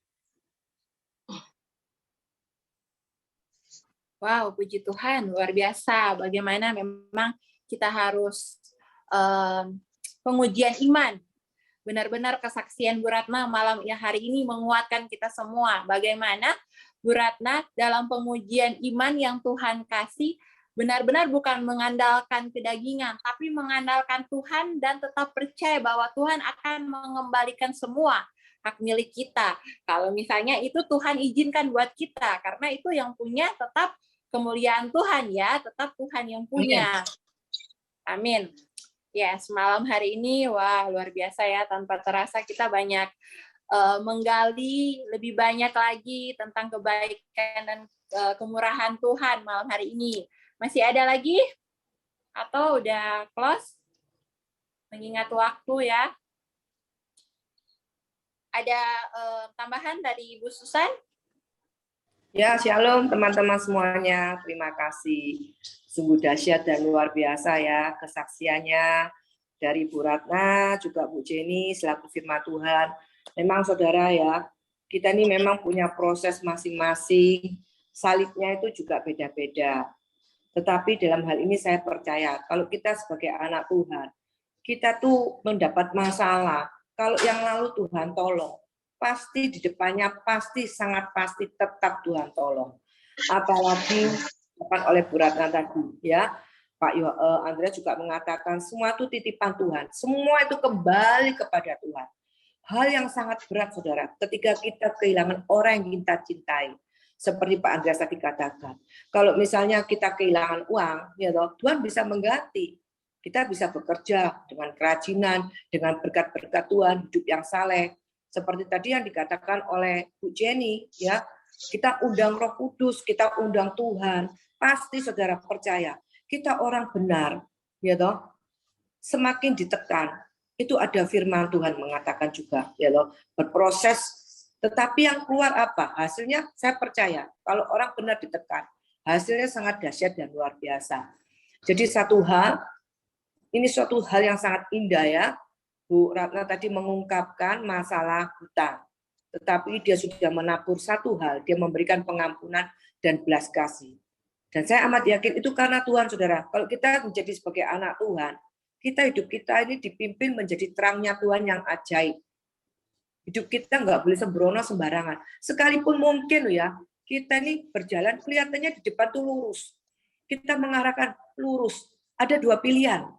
Wow, puji Tuhan, luar biasa. Bagaimana memang kita harus pengujian iman. Benar-benar kesaksian Bu Ratna malam hari ini menguatkan kita semua. Bagaimana Bu Ratna dalam pengujian iman yang Tuhan kasih benar-benar bukan mengandalkan kedagingan, tapi mengandalkan Tuhan dan tetap percaya bahwa Tuhan akan mengembalikan semua hak milik kita. Kalau misalnya itu Tuhan izinkan buat kita, karena itu yang punya tetap kemuliaan Tuhan ya, tetap Tuhan yang punya. Amin. Yes, malam hari ini, wah luar biasa ya, tanpa terasa kita banyak menggali lebih banyak lagi tentang kebaikan dan kemurahan Tuhan malam hari ini. Masih ada lagi? Atau udah close? Mengingat waktu ya. Ada tambahan dari Ibu Susan? Ya, shalom teman-teman semuanya. Terima kasih. Sungguh dahsyat dan luar biasa ya kesaksiannya dari Bu Ratna, juga Bu Jenny selaku firman Tuhan. Memang saudara ya, kita ini memang punya proses masing-masing. Salibnya itu juga beda-beda. Tetapi dalam hal ini saya percaya, kalau kita sebagai anak Tuhan, kita tuh mendapat masalah. Kalau yang lalu Tuhan tolong, pasti di depannya sangat pasti tetap Tuhan tolong. Apalagi oleh Bu Ratna tadi ya, Pak Andrea juga mengatakan semua itu titipan Tuhan, semua itu kembali kepada Tuhan. Hal yang sangat berat saudara, ketika kita kehilangan orang yang kita cintai, seperti Pak Andrea tadi katakan, kalau misalnya kita kehilangan uang, ya toh, Tuhan bisa mengganti. Kita bisa bekerja dengan kerajinan, dengan berkat-berkat Tuhan, hidup yang saleh. Seperti tadi yang dikatakan oleh Bu Jenny, ya, kita undang Roh Kudus, kita undang Tuhan. Pasti saudara percaya, kita orang benar, ya toh. Semakin ditekan, itu ada firman Tuhan mengatakan juga, ya toh, berproses. Tetapi yang keluar apa? Hasilnya saya percaya, kalau orang benar ditekan, hasilnya sangat dahsyat dan luar biasa. Jadi ini suatu hal yang sangat indah ya. Bu Ratna tadi mengungkapkan masalah hutang. Tetapi dia sudah menabur satu hal, dia memberikan pengampunan dan belas kasih. Dan saya amat yakin itu karena Tuhan, saudara. Kalau kita menjadi sebagai anak Tuhan, hidup kita ini dipimpin menjadi terangnya Tuhan yang ajaib. Hidup kita nggak boleh sembrono sembarangan. Sekalipun mungkin ya, kita ini berjalan kelihatannya di depan tuh lurus. kita mengarahkan lurus. Ada dua pilihan.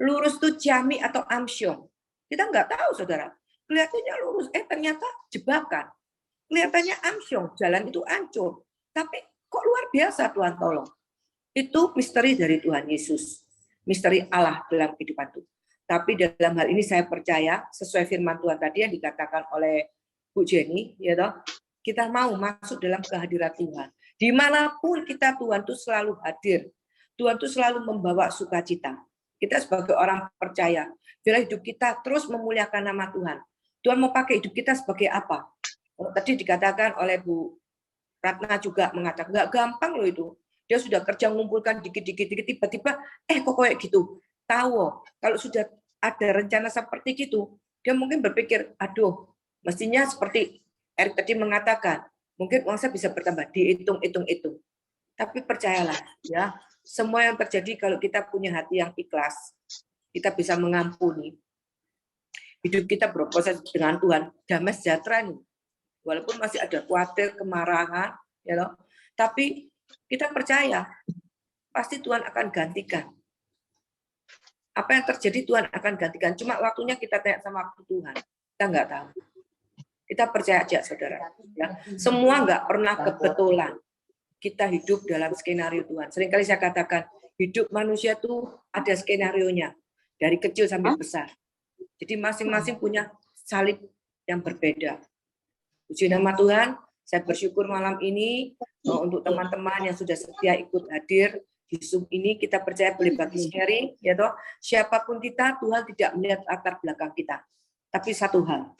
Lurus itu jami atau amsyong. Kita nggak tahu, saudara. Kelihatannya lurus, ternyata jebakan. Kelihatannya amsyong, jalan itu hancur. Tapi kok luar biasa, Tuhan tolong. Itu misteri dari Tuhan Yesus. Misteri Allah dalam kehidupan itu. Tapi dalam hal ini saya percaya, sesuai firman Tuhan tadi yang dikatakan oleh Bu Jenny, ya toh, kita mau masuk dalam kehadiran Tuhan. Dimanapun kita, Tuhan itu selalu hadir. Tuhan itu selalu membawa sukacita. Kita sebagai orang percaya, biarlah hidup kita terus memuliakan nama Tuhan. Tuhan mau pakai hidup kita sebagai apa? Tadi dikatakan oleh Bu Ratna juga mengatakan, nggak gampang loh itu. Dia sudah kerja mengumpulkan dikit-dikit, tiba-tiba, kok kayak gitu. Tahu, kalau sudah ada rencana seperti itu, dia mungkin berpikir, aduh, mestinya seperti Erik tadi mengatakan, mungkin uang saya bisa bertambah, dihitung. Tapi percayalah, ya, semua yang terjadi kalau kita punya hati yang ikhlas, kita bisa mengampuni. Hidup kita berproses dengan Tuhan, damai sejahtera nih. Walaupun masih ada khawatir, kemarahan, ya loh, tapi kita percaya, pasti Tuhan akan gantikan. Apa yang terjadi Tuhan akan gantikan. Cuma waktunya kita tanya sama waktu Tuhan. Kita nggak tahu. Kita percaya aja, saudara. Ya. Semua nggak pernah kebetulan. Kita hidup dalam skenario Tuhan. Seringkali saya katakan, hidup manusia itu ada skenario-nya. Dari kecil sampai besar. Jadi masing-masing punya salib yang berbeda. Puji nama Tuhan, saya bersyukur malam ini untuk teman-teman yang sudah setia ikut hadir di Zoom ini. Kita percaya boleh bagi sharing, ya toh. Siapapun kita, Tuhan tidak melihat latar belakang kita. Tapi satu hal,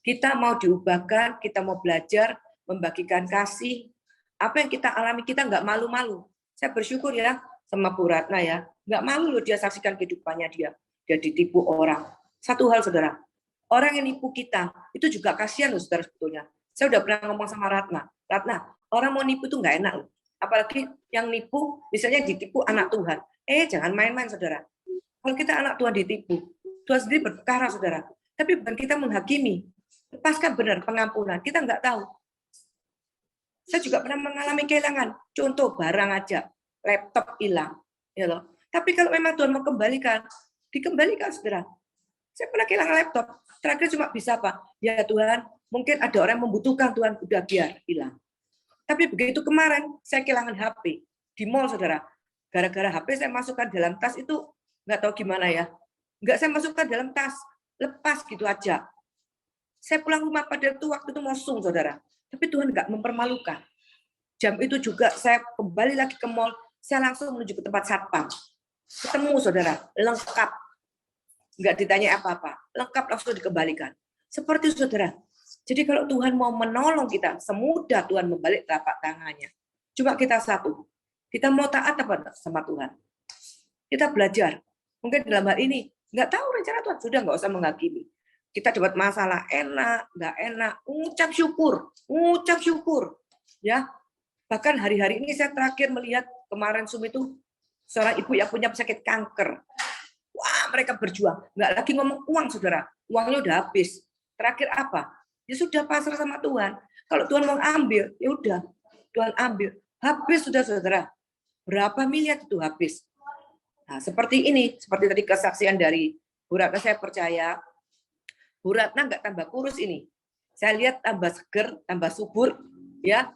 kita mau diubahkan, kita mau belajar, membagikan kasih. Apa yang kita alami, kita nggak malu-malu. Saya bersyukur ya sama Bu Ratna ya, nggak malu loh dia saksikan kehidupannya dia. Dia ditipu orang. Satu hal, saudara, orang yang nipu kita, itu juga kasihan loh, saudara, sebetulnya. Saya udah pernah ngomong sama Ratna, orang mau nipu itu nggak enak loh. Apalagi yang nipu, misalnya ditipu anak Tuhan. Jangan main-main, saudara. Kalau kita anak Tuhan ditipu, Tuhan sendiri berperkara, saudara. Tapi bukan kita menghakimi. Lepaskan benar pengampunan. Kita nggak tahu. Saya juga pernah mengalami kehilangan. Contoh barang aja, laptop hilang, ya loh. Tapi kalau memang Tuhan mau kembalikan, dikembalikan, saudara. Saya pernah kehilangan laptop. Terakhir cuma bisa apa? Ya Tuhan, mungkin ada orang yang membutuhkan, Tuhan udah biar hilang. Tapi begitu kemarin saya kehilangan HP di mall, saudara. Gara-gara HP saya masukkan dalam tas itu nggak tahu gimana ya. Nggak saya masukkan dalam tas, lepas gitu aja. Saya pulang rumah pada waktu itu mosong, saudara. Tapi Tuhan nggak mempermalukan. Jam itu juga saya kembali lagi ke mall, saya langsung menuju ke tempat satpam. Ketemu, saudara, lengkap. Nggak ditanya apa-apa, lengkap langsung dikembalikan. Seperti itu, saudara. Jadi kalau Tuhan mau menolong kita, semudah Tuhan membalik telapak tangannya. Cuma kita satu, kita mau taat apa sama Tuhan. Kita belajar. Mungkin dalam hal ini, nggak tahu rencana Tuhan, sudah nggak usah menghakimi. Kita dapat masalah, enak, nggak enak, ucap syukur. Ya, bahkan hari-hari ini saya terakhir melihat kemarin Zoom itu, seorang ibu yang punya penyakit kanker. Wah, mereka berjuang. Nggak lagi ngomong uang, saudara. Uangnya udah habis. Terakhir apa? Ya sudah pasrah sama Tuhan. Kalau Tuhan mau ambil, ya udah. Tuhan ambil. Habis sudah, saudara. Berapa miliar itu habis? Nah, seperti ini. Seperti tadi kesaksian dari Bu Ratna, saya percaya Bu Ratna nggak tambah kurus ini. Saya lihat tambah seger, tambah subur. Ya.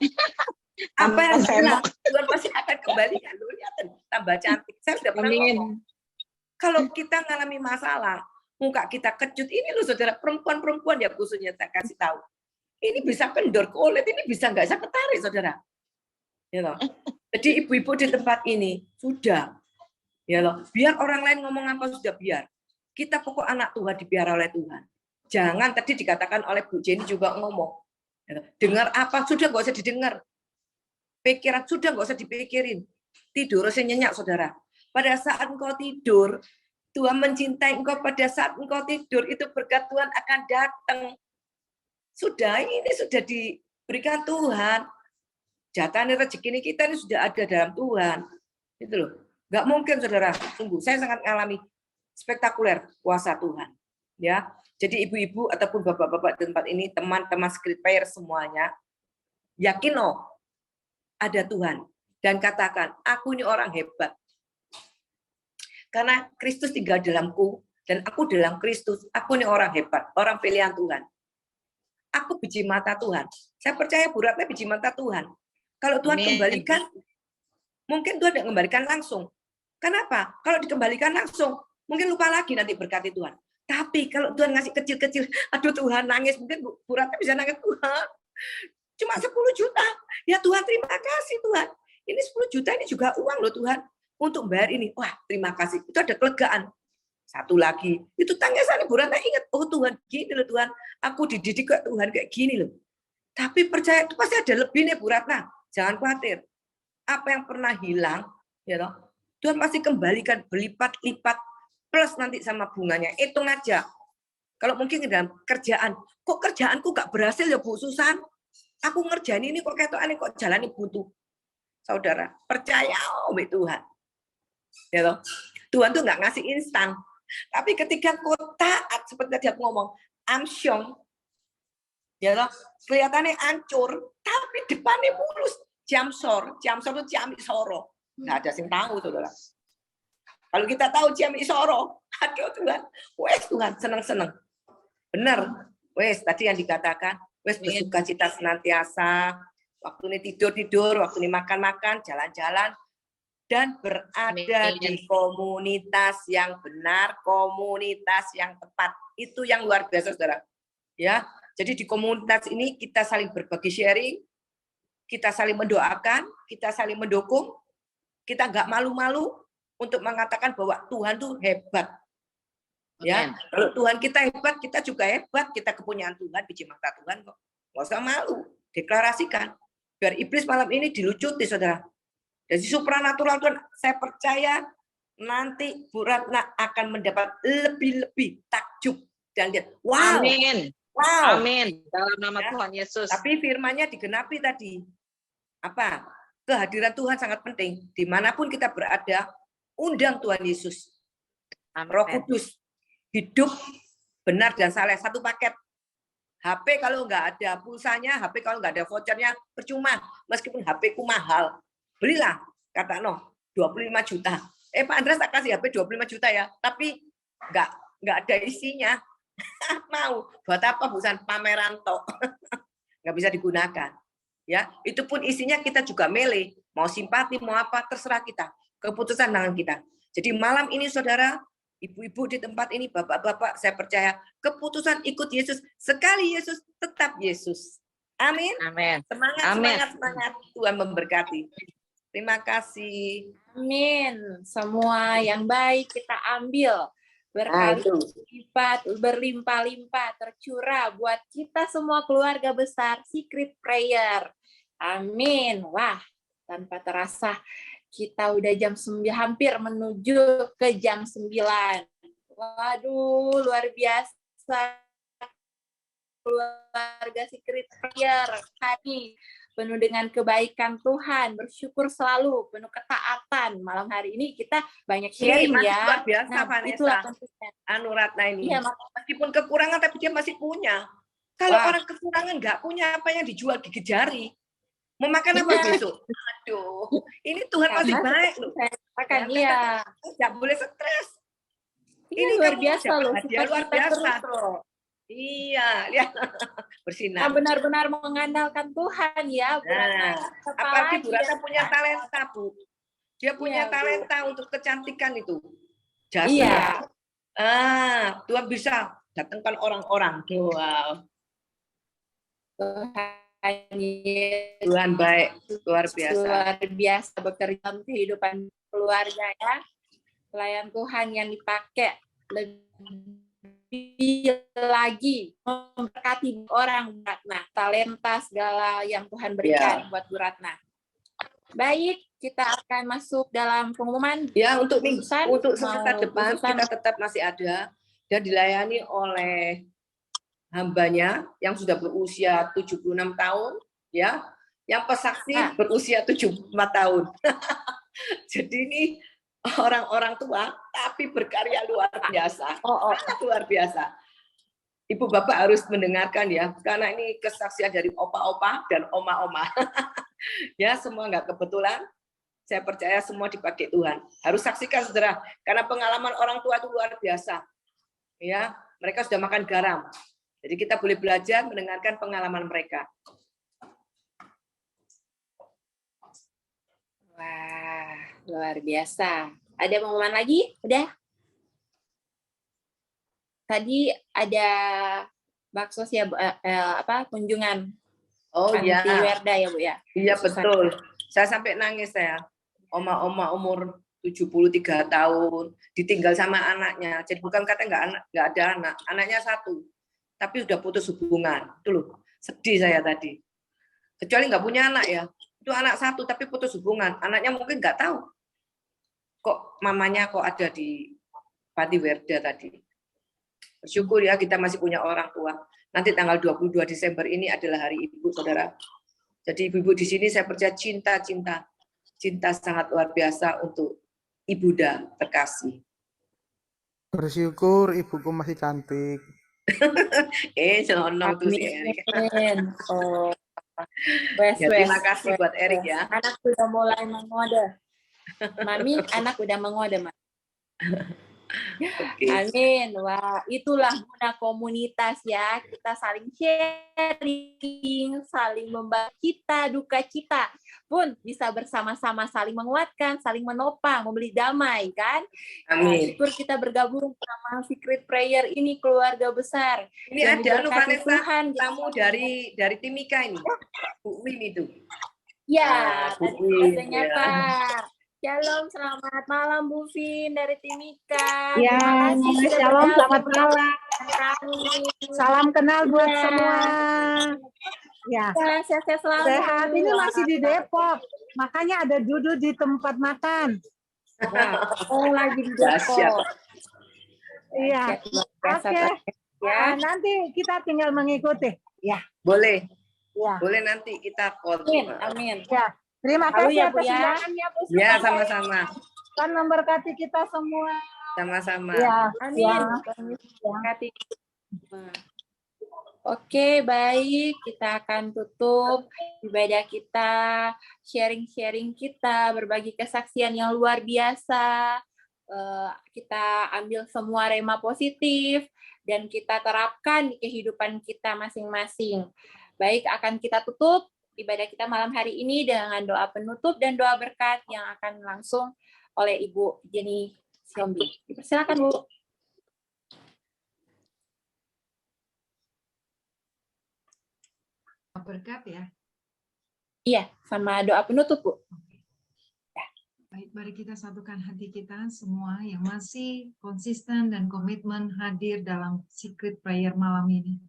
Apa yang hilang, Tuhan pasti akan kembalikan. Lihat, tambah cantik. Saya sudah pernah ngomong. Kalau kita ngalami masalah, muka kita kecut, ini loh, saudara, perempuan-perempuan ya khususnya saya kasih tahu. Ini bisa kendor kulit, ini bisa nggak bisa ketarik, saudara. Ya loh. Jadi ibu-ibu di tempat ini sudah, ya loh. Biar orang lain ngomong apa sudah biar. Kita pokok anak Tuhan dipiara oleh Tuhan. Jangan, tadi dikatakan oleh Bu Jenny juga ngomong. Ya, dengar apa sudah nggak usah didengar. Pikiran sudah nggak usah dipikirin. Tidur usah nyenyak, saudara. Pada saat engkau tidur, Tuhan mencintai engkau. Pada saat engkau tidur, itu berkat Tuhan akan datang. Sudah, ini sudah diberikan Tuhan. Jatah rezeki ini kita ini sudah ada dalam Tuhan. Itu loh. Nggak mungkin, saudara. Sungguh, saya sangat mengalami spektakuler kuasa Tuhan. Ya, jadi ibu-ibu ataupun bapak-bapak di tempat ini, teman-teman Secret Prayer semuanya, yakin ada Tuhan. dan katakan, aku ini orang hebat. Karena Kristus tinggal dalamku dan aku dalam Kristus, aku ini orang hebat, orang pilihan Tuhan. Aku biji mata Tuhan. Saya percaya Bu Ratna biji mata Tuhan. Kalau Tuhan kembalikan, mungkin Tuhan tidak kembalikan langsung. Kenapa? Kalau dikembalikan langsung, mungkin lupa lagi nanti berkati Tuhan. Tapi kalau Tuhan ngasih kecil-kecil, aduh Tuhan nangis, mungkin Bu Ratna bisa nangis, Tuhan, cuma 10 juta. Ya Tuhan, terima kasih Tuhan. Ini 10 juta ini juga uang loh Tuhan. Untuk bayar ini, wah terima kasih. Itu ada kelegaan. Satu lagi, itu tangisan Bu Ratna ingat, oh Tuhan, gini loh Tuhan. Aku dididik kok Tuhan kayak gini loh. Tapi percaya itu pasti ada lebihnya Bu Ratna. Jangan khawatir. Apa yang pernah hilang, ya toh, Tuhan pasti kembalikan berlipat-lipat plus nanti sama bunganya. Hitung aja. Kalau mungkin dalam kerjaan, kok kerjaanku gak berhasil ya Bu Susan? Aku ngerjain ini kok kayak aneh, kok jalani buntu. Saudara, percaya sama Tuhan. Ya toh? Tuhan tuh nggak ngasih instan. Tapi ketika kau taat, seperti tadi aku ngomong, amsyong, ya toh, kelihatannya hancur, tapi depannya mulus. Jamsor itu ciamik soro. Nggak ada yang tahu, saudara. Kalau kita tahu ciamik soro, aduh Tuhan, wes Tuhan seneng-seneng. Benar, wes tadi yang dikatakan, wes bersuka cita senantiasa. Waktu ini tidur, waktu ini makan-makan, jalan-jalan, dan berada di komunitas yang benar, komunitas yang tepat. Itu yang luar biasa, saudara. Ya, jadi di komunitas ini kita saling berbagi sharing, kita saling mendoakan, kita saling mendukung, kita nggak malu-malu untuk mengatakan bahwa Tuhan tuh hebat. Ya, kalau Tuhan kita hebat, kita juga hebat. Kita kepunyaan Tuhan, biji mata Tuhan kok. Nggak usah malu, deklarasikan. Biar iblis malam ini dilucuti, saudara. Dari supranatural Tuhan, saya percaya nanti Bu Ratna akan mendapat lebih-lebih takjub dan lihat. Wow. Amin. Wow. Amin. Dalam nama Ya. Tuhan Yesus. Tapi firman-Nya digenapi tadi. Apa? Kehadiran Tuhan sangat penting. Dimanapun kita berada, undang Tuhan Yesus. Amin. Roh Kudus. Hidup, benar dan saleh. Satu paket. HP kalau nggak ada pulsanya, HP kalau nggak ada vouchernya, percuma. Meskipun HP-ku mahal. Belilah, kata Noh, 25 juta. Pak Andreas tak kasih HP 25 juta ya, tapi nggak ada isinya. Mau, buat apa bukan pameran tok. Nggak bisa digunakan. Ya, itu pun isinya kita juga milih. Mau simpati, mau apa, terserah kita. Keputusan tangan kita. Jadi malam ini saudara, ibu-ibu di tempat ini, bapak-bapak, saya percaya keputusan ikut Yesus. Sekali Yesus, tetap Yesus. Amin. Amin. Semangat, Amin. semangat, semangat. Tuhan memberkati. Terima kasih. Amin. Semua yang baik kita ambil. Berkali-lipat, berlimpah-limpah, tercurah buat kita semua keluarga besar Secret Prayer. Amin. Wah, tanpa terasa kita udah jam 9, hampir menuju ke jam 9. Waduh, luar biasa. Keluarga Secret Prayer hari penuh dengan kebaikan Tuhan, bersyukur selalu, penuh ketaatan. Malam hari ini kita banyak sharing ya. Luar biasa, nah, Vanessa. itulah tentunya. Anu Ratna ini. Iya, meskipun kekurangan tapi dia masih punya. Kalau orang kekurangan nggak punya apa yang dijual gigi jari. Mau makan apa besok? Aduh, ini Tuhan masih baik loh. Makan, iya. Nggak boleh stres. Ini luar biasa loh. Dia luar biasa. Iya, lihat bersinar. Nah, benar-benar mengandalkan Tuhan ya. Nah, apalagi Bu Ratna punya talenta, Bu. Dia punya talenta untuk kecantikan itu. Jasa. Iya. Tuhan bisa datangkan orang-orang. Wow. Tuhan baik, luar biasa. Luar biasa bekerja dalam kehidupan keluarga ya. Pelayan Tuhan yang dipakai lebih lagi memberkati orang Bu Ratna, talenta segala yang Tuhan berikan buat Bu Ratna. Baik, kita akan masuk dalam pengumuman. Ya, untuk semester depan kita tetap masih ada dan dilayani oleh hambanya yang sudah berusia 76 tahun, ya, yang pesaksi berusia 75 tahun. Jadi ini orang-orang tua tapi berkarya luar biasa. Sangat luar biasa. Ibu bapak harus mendengarkan ya, karena ini kesaksian dari opa-opa dan oma-oma. Ya, semua nggak kebetulan. Saya percaya semua dipakai Tuhan. Harus saksikan saudara, karena pengalaman orang tua itu luar biasa. Ya, mereka sudah makan garam. Jadi kita boleh belajar mendengarkan pengalaman mereka. Wah, luar biasa. Ada pengumuman lagi? Udah? Tadi ada baksos ya, kunjungan. Oh iya. Panti Werda ya Bu ya? Iya betul. Saya sampai nangis saya. Oma-oma umur 73 tahun, ditinggal sama anaknya. Jadi bukan kata nggak ada anak. Anaknya satu, tapi sudah putus hubungan. Itu loh, sedih saya tadi. Kecuali nggak punya anak ya. Itu anak satu, tapi putus hubungan. Anaknya mungkin nggak tahu. Kok mamanya kok ada di Panti Werda tadi. Bersyukur ya kita masih punya orang tua. Nanti tanggal 22 Desember ini adalah Hari Ibu, saudara. Jadi ibu-ibu di sini saya percaya cinta sangat luar biasa untuk Ibunda terkasih. Bersyukur ibuku masih cantik. Selamat tuh si Erik. Oh. Terima kasih buat Erik ya. Anak sudah mulai mengode. Mami, anak udah mengode, Mas. Okay. Amin. Wah, itulah guna komunitas ya. Kita saling sharing, saling membantu kita, duka cita pun bisa bersama-sama saling menguatkan, saling menopang, memberi damai kan. Amin. Syukur kita bergabung sama Secret Prayer ini keluarga besar. Ini dan ada Vanessa, Tuhan, tamu dari Timika ini. Bu Win itu. Ya, Bu tadi Win, sudah nyapa. Shalom, selamat malam Bu Vin dari Timika. Ya, shalom, selamat malam. Salam kenal buat semua. Ya, sehat selalu. Sehat, ini masih di Depok. Makanya ada duduk di tempat makan. Oh, lagi di Depok. Iya. Oke. Ya. Nanti kita tinggal mengikuti. Ya. Boleh. Ya. Boleh nanti kita call. Amin. Ya. Terima kasih atas undangannya, Bu. Ya, sama-sama. Kan memberkati kita semua. Sama-sama. Ya. Amin. Berkati. Oke, baik. Kita akan tutup ibadah kita, sharing-sharing kita, berbagi kesaksian yang luar biasa. Kita ambil semua rema positif dan kita terapkan di kehidupan kita masing-masing. Baik, akan kita tutup ibadah kita malam hari ini dengan doa penutup dan doa berkat yang akan langsung oleh Ibu Jenny Siombi. Silakan, Bu. Berkat ya. Iya, sama doa penutup, Bu. Baik, mari kita satukan hati kita semua yang masih konsisten dan komitmen hadir dalam Secret Prayer malam ini.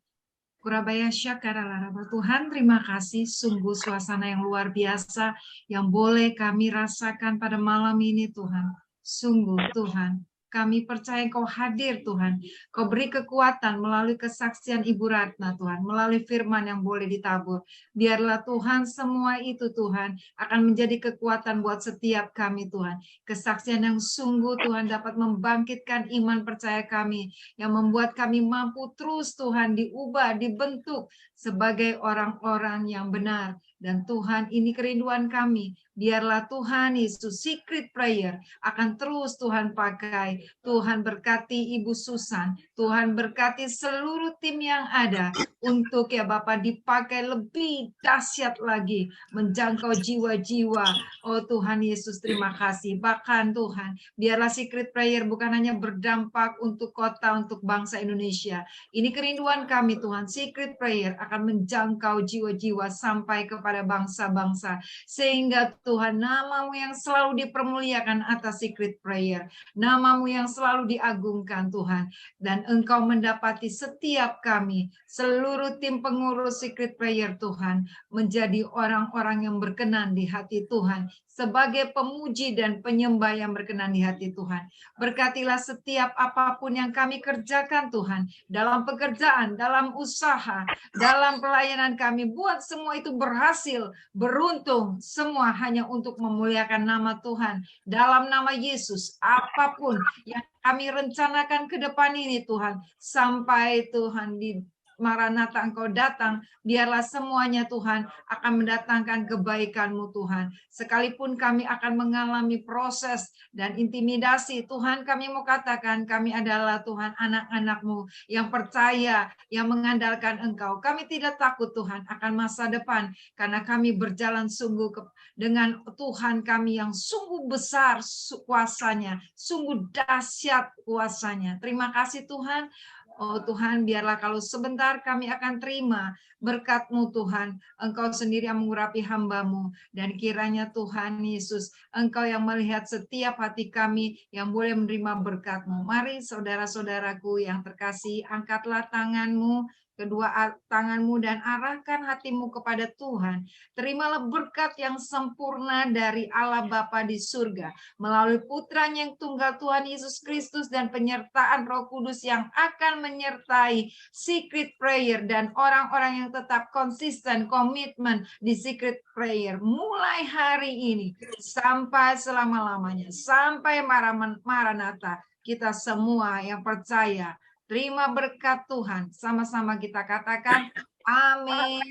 Kurabaya Syakara Laraba. Tuhan, terima kasih, sungguh suasana yang luar biasa yang boleh kami rasakan pada malam ini, Tuhan. Sungguh, Tuhan, kami percaya Kau hadir, Tuhan. Kau beri kekuatan melalui kesaksian Ibu Ratna, Tuhan, melalui firman yang boleh ditabur. Biarlah Tuhan, semua itu, Tuhan, akan menjadi kekuatan buat setiap kami, Tuhan. Kesaksian yang sungguh, Tuhan, dapat membangkitkan iman percaya kami, yang membuat kami mampu terus, Tuhan, diubah, dibentuk sebagai orang-orang yang benar. Dan Tuhan, ini kerinduan kami. Biarlah Tuhan Yesus, Secret Prayer akan terus Tuhan pakai. Tuhan berkati Ibu Susan. Tuhan berkati seluruh tim yang ada untuk ya Bapak dipakai lebih dahsyat lagi. Menjangkau jiwa-jiwa. Oh Tuhan Yesus, terima kasih. Bahkan Tuhan, biarlah Secret Prayer bukan hanya berdampak untuk kota, untuk bangsa Indonesia. Ini kerinduan kami Tuhan. Secret Prayer akan menjangkau jiwa-jiwa sampai kepada bangsa-bangsa. Sehingga Tuhan, nama-Mu yang selalu dipermuliakan atas Secret Prayer. Nama-Mu yang selalu diagungkan Tuhan. Dan Engkau mendapati setiap kami, seluruh tim pengurus Secret Prayer Tuhan, menjadi orang-orang yang berkenan di hati Tuhan. Sebagai pemuji dan penyembah yang berkenan di hati Tuhan. Berkatilah setiap apapun yang kami kerjakan Tuhan. Dalam pekerjaan, dalam usaha, dalam pelayanan kami. Buat semua itu berhasil, beruntung. Semua hanya untuk memuliakan nama Tuhan. Dalam nama Yesus, apapun yang kami rencanakan ke depan ini Tuhan. Sampai Tuhan Maranatha Engkau datang, biarlah semuanya Tuhan akan mendatangkan kebaikan-Mu Tuhan. Sekalipun kami akan mengalami proses dan intimidasi, Tuhan kami mau katakan kami adalah Tuhan anak-anak-Mu yang percaya, yang mengandalkan Engkau. Kami tidak takut Tuhan akan masa depan, karena kami berjalan sungguh dengan Tuhan kami yang sungguh besar kuasanya, sungguh dahsyat kuasanya. Terima kasih Tuhan. Oh Tuhan, biarlah kalau sebentar kami akan terima berkat-Mu Tuhan. Engkau sendiri yang mengurapi hamba-Mu. Dan kiranya Tuhan Yesus, Engkau yang melihat setiap hati kami yang boleh menerima berkat-Mu. Mari saudara-saudaraku yang terkasih, angkatlah tangan-Mu, kedua tangan-Mu dan arahkan hatimu kepada Tuhan. Terimalah berkat yang sempurna dari Allah Bapa di surga melalui putranya yang tunggal Tuhan Yesus Kristus dan penyertaan Roh Kudus yang akan menyertai secret prayer dan orang-orang yang tetap konsisten komitmen di secret prayer mulai hari ini sampai selama-lamanya, sampai Maranatha. Kita semua yang percaya terima berkat Tuhan. Sama-sama kita katakan amin.